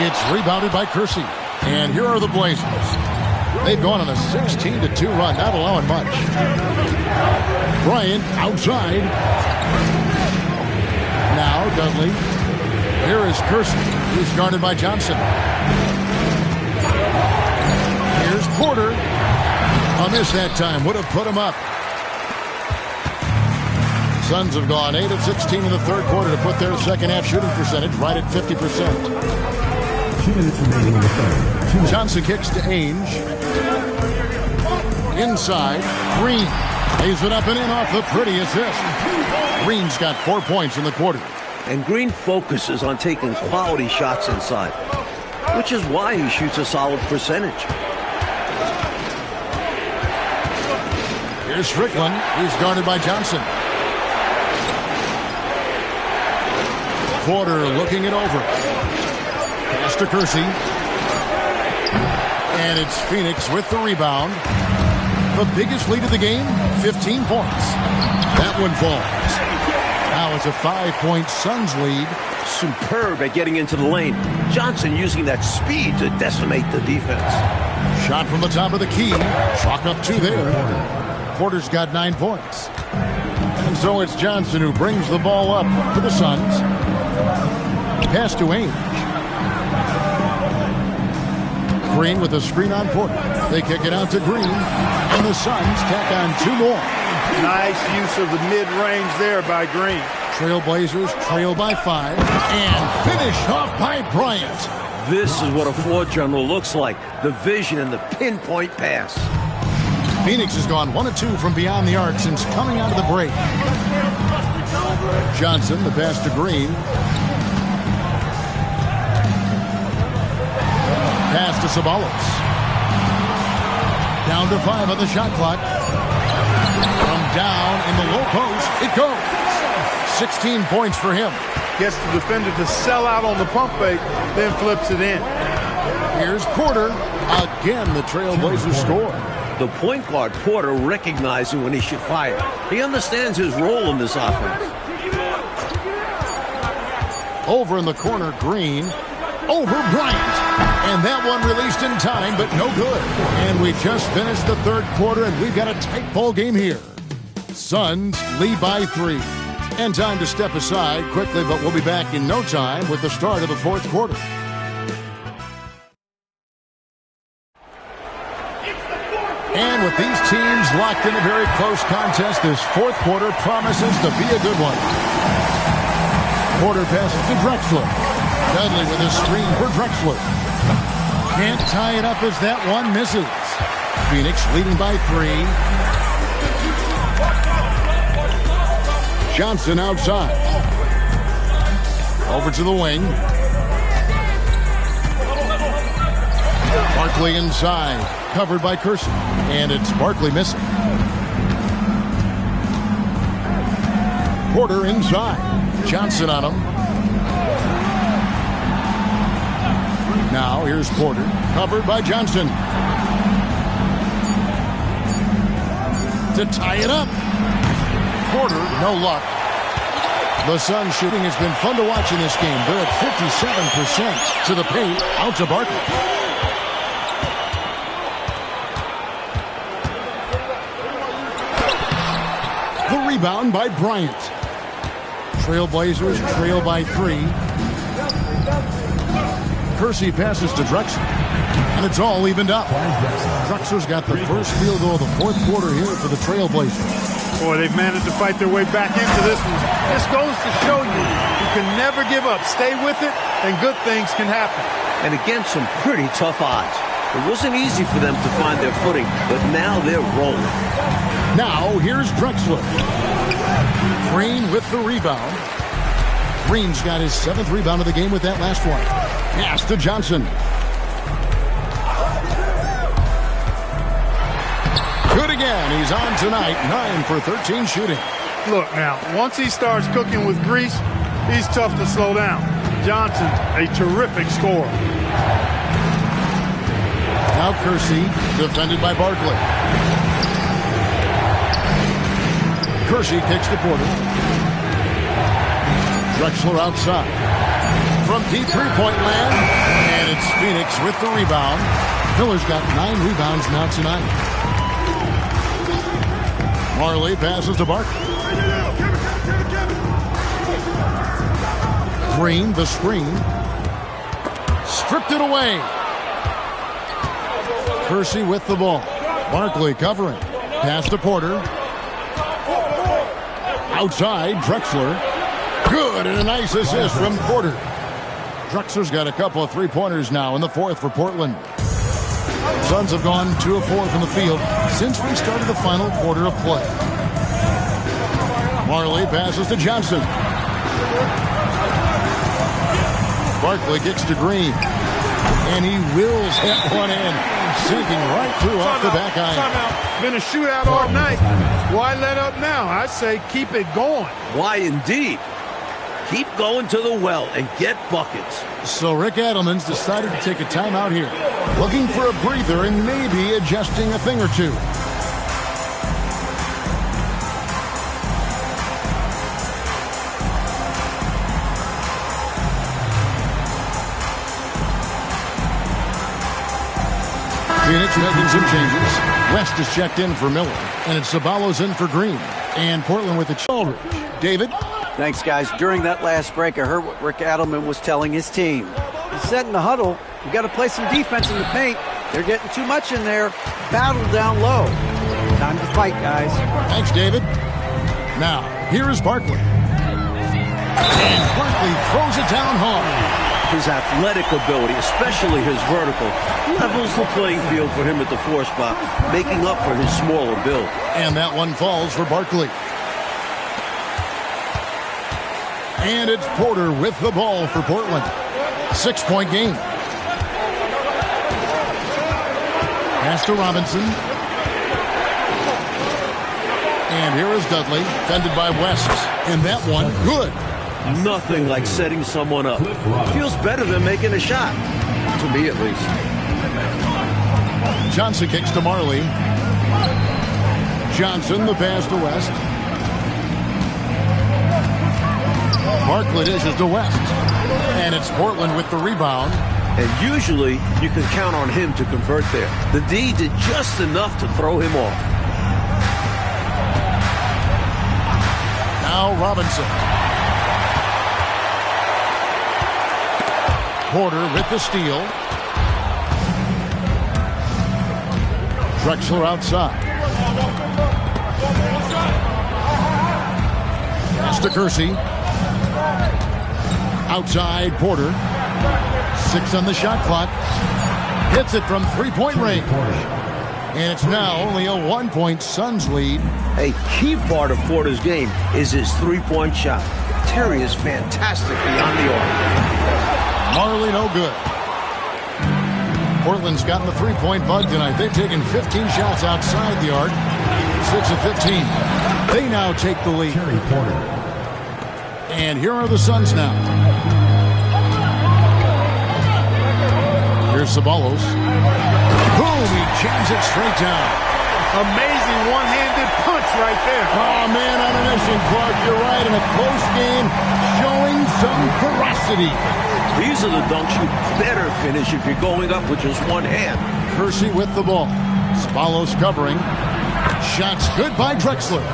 It's rebounded by Kersey. And here are the Blazers. They've gone on a 16-2 run, not allowing much. Bryant outside. Now Dudley. Here is Kersey. He's guarded by Johnson. Here's Porter. A miss that time. Would have put him up. Suns have gone 8 of 16 in the third quarter to put their second half shooting percentage right at 50%. 2 minutes remaining in the third. Johnson kicks to Ainge. Inside, Green. Lays it up and in off the pretty assist. Green's got 4 points in the quarter. And Green focuses on taking quality shots inside, which is why he shoots a solid percentage. Here's Strickland. He's guarded by Johnson. Porter looking it over. Pass to Kersey. And it's Phoenix with the rebound. The biggest lead of the game, 15 points. That one falls. Now it's a 5-point Suns lead. Superb at getting into the lane. Johnson using that speed to decimate the defense. Shot from the top of the key. Chalk up 2 there. Porter's got 9 points. And so it's Johnson who brings the ball up for the Suns. Pass to Ainge. Green with a screen on Porter. They kick it out to Green. And the Suns tack on 2 more. Nice use of the mid-range there by Green. Trailblazers trail by 5. And finished off by Bryant. This is what a floor general looks like. The vision and the pinpoint pass. Phoenix has gone 1 of 2 from beyond the arc since coming out of the break. Johnson, the pass to Green. Pass to Ceballos. Down to 5 on the shot clock. From down in the low post, it goes. 16 points for him. Gets the defender to sell out on the pump fake, then flips it in. Here's Porter. Again, the Trailblazers score. The point guard, Porter, recognizing when he should fire. He understands his role in this offense. Over in the corner, Green. Over Bryant. And that one released in time, but no good. And we just finished the third quarter, and we've got a tight ball game here. Suns lead by 3. And time to step aside quickly, but we'll be back in no time with the start of the fourth quarter. And with these teams locked in a very close contest, this fourth quarter promises to be a good one. Porter passes to Drexler. Dudley with a screen for Drexler. Can't tie it up as that one misses. Phoenix leading by 3. Johnson outside. Over to the wing. Barkley inside. Covered by Kersey. And it's Barkley missing. Porter inside. Johnson on him. Now here's Porter. Covered by Johnson. To tie it up. Porter, no luck. The Suns shooting has been fun to watch in this game. They're at 57% to the paint. Out to Barkley. The rebound by Bryant. Trailblazers trail by 3. Kersey passes to Drexler, and it's all evened up. Drexler's got the first field goal of the fourth quarter here for the Trailblazers. Boy, they've managed to fight their way back into this one. This goes to show you can never give up. Stay with it, and good things can happen. And against some pretty tough odds. It wasn't easy for them to find their footing, but now they're rolling. Now, here's Drexler. Green with the rebound. Green's got his 7th rebound of the game with that last one. Pass to Johnson. Good again. He's on tonight. 9 for 13 shooting. Look now, once he starts cooking with grease, he's tough to slow down. Johnson, a terrific scorer. Now Kersey, defended by Barkley. Kersey kicks to Porter. Drexler outside. From deep three-point land, and it's Phoenix with the rebound. Miller's got 9 rebounds now tonight. Marley passes to Barkley. Green, the screen. Stripped it away. Kersey with the ball. Barkley covering. Pass to Porter. Outside, Drexler. Good, and a nice assist from Porter. Drexler's got a couple of three-pointers now in the fourth for Portland. Suns have gone 2 of 4 from the field since we started the final quarter of play. Marley passes to Johnson. Barkley kicks to Green. And he wills that one in, sinking right through off the back iron. Been a shootout all night. Why let up now? I say keep it going. Why indeed? Keep going to the well and get buckets. So Rick Adelman's decided to take a timeout here, looking for a breather and maybe adjusting a thing or two. Phoenix making some changes. West is checked in for Miller, and it's Ceballos in for Green. And Portland with the Aldridge. David? Thanks, guys. During that last break, I heard what Rick Adelman was telling his team. He said in the huddle, we got to play some defense in the paint. They're getting too much in there. Battle down low. Time to fight, guys. Thanks, David. Now, here is Barkley. And Barkley throws it down hard. His athletic ability, especially his vertical, levels the playing field for him at the 4 spot, making up for his smaller build. And that one falls for Barkley. And it's Porter with the ball for Portland. 6-point game. Pass to Robinson. And here is Dudley, fended by West. And that one, good. Nothing like setting someone up. Feels better than making a shot. To me, at least. Johnson kicks to Marley. Johnson, the pass to West. Barkley dishes to West. And it's Portland with the rebound. And usually, you can count on him to convert there. The D did just enough to throw him off. Now Robinson. Porter with the steal. Drexler outside. Pass to Kersey. Outside, Porter. 6 on the shot clock. Hits it from three-point range. And it's now only a 1-point Suns lead. A key part of Porter's game is his three-point shot. Terry is fantastic beyond the arc. Marley no good. Portland's gotten the three-point bug tonight. They've taken 15 shots outside the arc. 6 of 15. They now take the lead. Terry Porter. And here are the Suns now. Here's Ceballos. Boom! He jams it straight down. Amazing one-handed punch right there. Oh, man, on a mission, Clark. You're right. In a close game, showing some ferocity. These are the dunks you better finish if you're going up with just one hand. Kersey with the ball. Ceballos covering. Shots good by Drexler.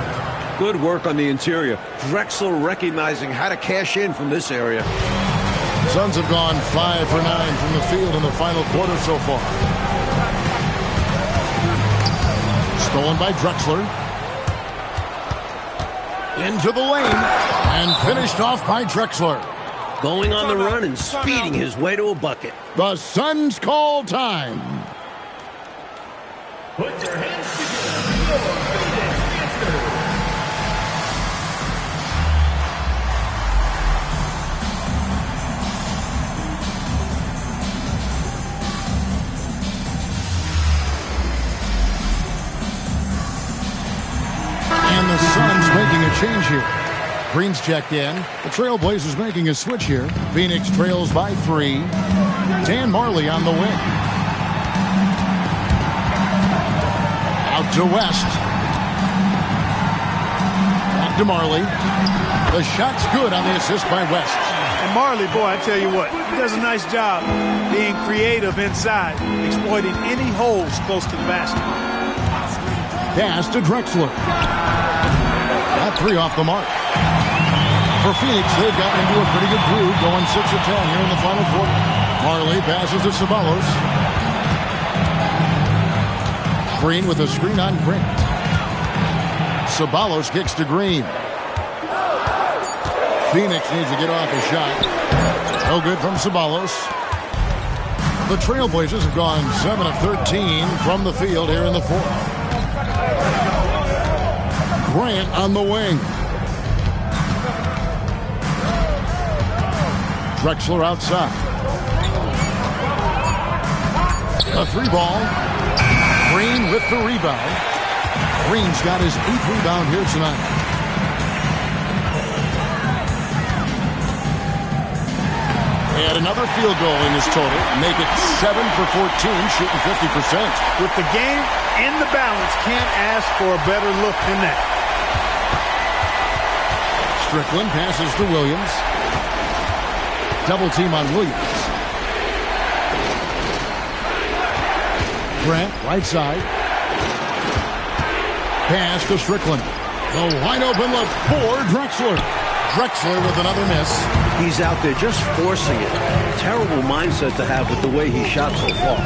Good work on the interior. Drexler recognizing how to cash in from this area. Suns have gone 5 for 9 from the field in the final quarter so far. Stolen by Drexler. Into the lane. And finished off by Drexler. Going on the run and speeding his way to a bucket. The Suns call time. Put your hands together. Your Phoenix Answer. And the Suns making a change here. Green's checked in. The Trailblazers making a switch here. Phoenix trails by 3. Dan Marley on the wing. Out to West. Back to Marley. The shot's good on the assist by West. And Marley, boy, I tell you what, he does a nice job being creative inside, exploiting any holes close to the basket. Pass to Drexler. That 3 off the mark. For Phoenix, they've gotten into a pretty good groove, going 6 of 10 here in the final quarter. Marley passes to Ceballos. Green with a screen on Grant. Ceballos kicks to Green. Phoenix needs to get off a shot. No good from Ceballos. The Trailblazers have gone 7 of 13 from the field here in the fourth. Grant on the wing. Drexler outside. A 3 ball. Green with the rebound. Green's got his 8th rebound here tonight. And another field goal in his total. Make it 7 for 14, shooting 50%. With the game in the balance, can't ask for a better look than that. Strickland passes to Williams. Double team on Williams. Grant, right side. Pass to Strickland. The wide open look for Drexler. Drexler with another miss. He's out there just forcing it. Terrible mindset to have with the way he shot so far.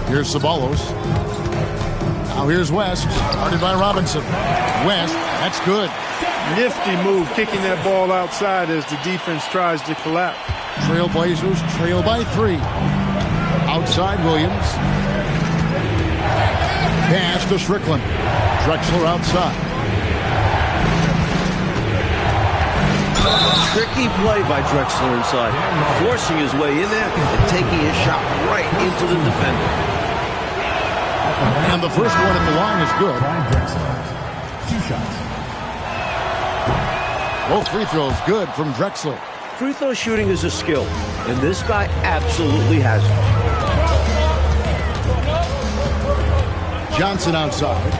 Here's Ceballos. Now here's West. Guarded by Robinson. West, that's good. Nifty move, kicking that ball outside as the defense tries to collapse. Trailblazers trail by 3. Outside Williams. Pass to Strickland. Drexler outside. Tricky play by Drexler inside. Forcing his way in there and taking his shot right into the defender. And the first one at the line is good. Brian Drexler. 2 shots. Both free throws good from Drexler. Free throw shooting is a skill, and this guy absolutely has it. Johnson outside.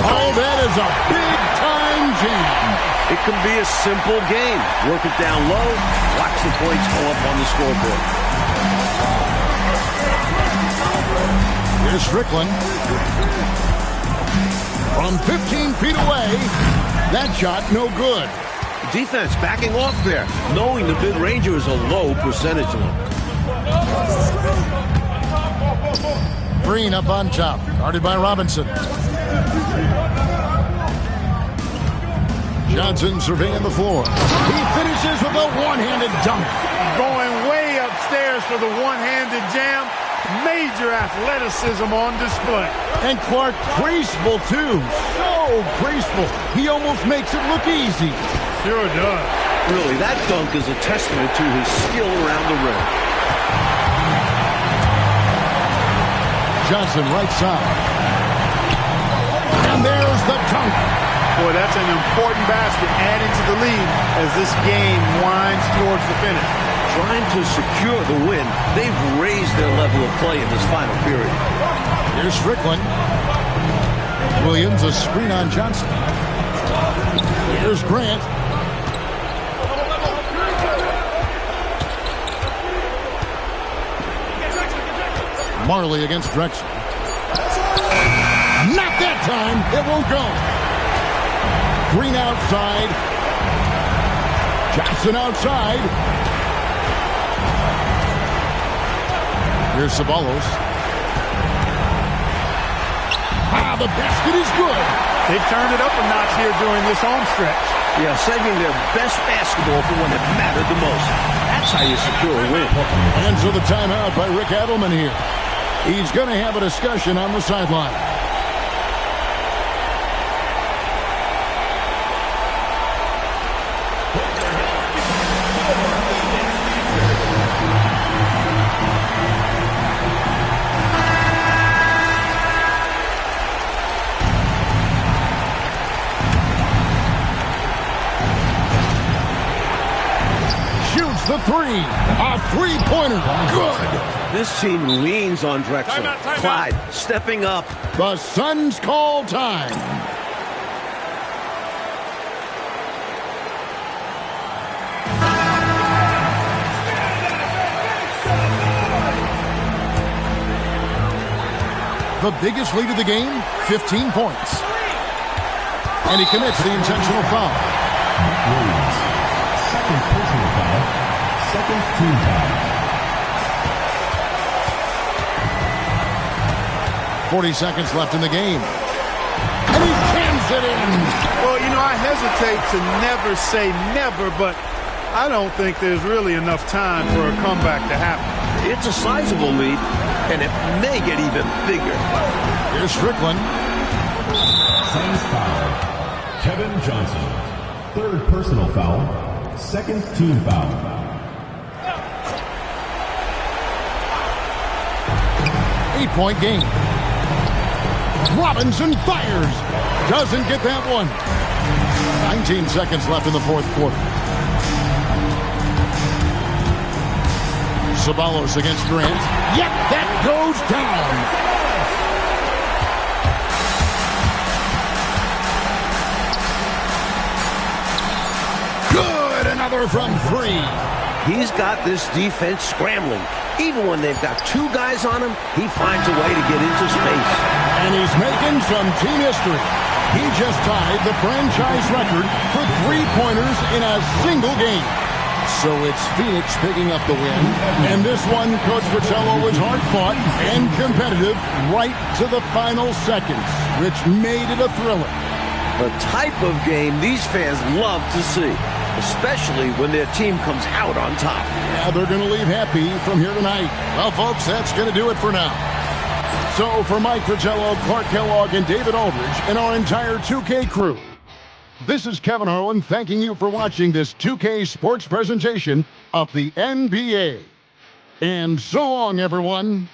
Oh, that is a big-time jam. It can be a simple game. Work it down low, watch the points go up on the scoreboard. Here's Strickland. From 15 feet away, that shot no good. Defense backing off there, knowing the mid-ranger is a low percentage look. Green up on top, guarded by Robinson. Johnson surveying the floor. He finishes with a one-handed dunk. Going way upstairs for the one-handed jam. Major athleticism on display. And Clark graceful, too. So graceful. He almost makes it look easy. Sure does. Really, that dunk is a testament to his skill around the rim. Johnson right side. And there's the dunk. Boy, that's an important basket adding to the lead as this game winds towards the finish. Trying to secure the win, they've raised their level of play in this final period. Here's Strickland. Williams, a screen on Johnson. Here's Grant. Marley against Drexler. Not that time. It won't go. Green outside. Johnson outside. Here's Ceballos. The basket is good. They've turned it up a notch here during this home stretch. Yeah, saving their best basketball for when it mattered the most. That's how you secure a win. And so the timeout by Rick Adelman here. He's going to have a discussion on the sideline. The three. A three-pointer. Good. This team leans on Drexler. Timeout. Clyde stepping up. The Suns call time. The biggest lead of the game, 15 points. And he commits the intentional foul. Williams. Second personal foul. Second team foul. 40 seconds left in the game. And he jams it in. Well, you know, I hesitate to never say never, but I don't think there's really enough time for a comeback to happen. It's a sizable lead, and it may get even bigger. Here's Strickland. Suns foul. Kevin Johnson. Third personal foul. Second team foul. Eight-point game. Robinson fires. Doesn't get that one. 19 seconds left in the fourth quarter. Ceballos against Grant. Yep, that goes down. Good, another from three. He's got this defense scrambling. Even when they've got two guys on him, he finds a way to get into space. And he's making some team history. He just tied the franchise record for three-pointers in a single game. So it's Phoenix picking up the win. And this one, Coach Fratello, was hard-fought and competitive right to the final seconds, which made it a thriller. The type of game these fans love to see, especially when their team comes out on top. Yeah, they're going to leave happy from here tonight. Well, folks, that's going to do it for now. So for Mike Fratello, Clark Kellogg, and David Aldridge, and our entire 2K crew, this is Kevin Harlan thanking you for watching this 2K sports presentation of the NBA. And so long, everyone.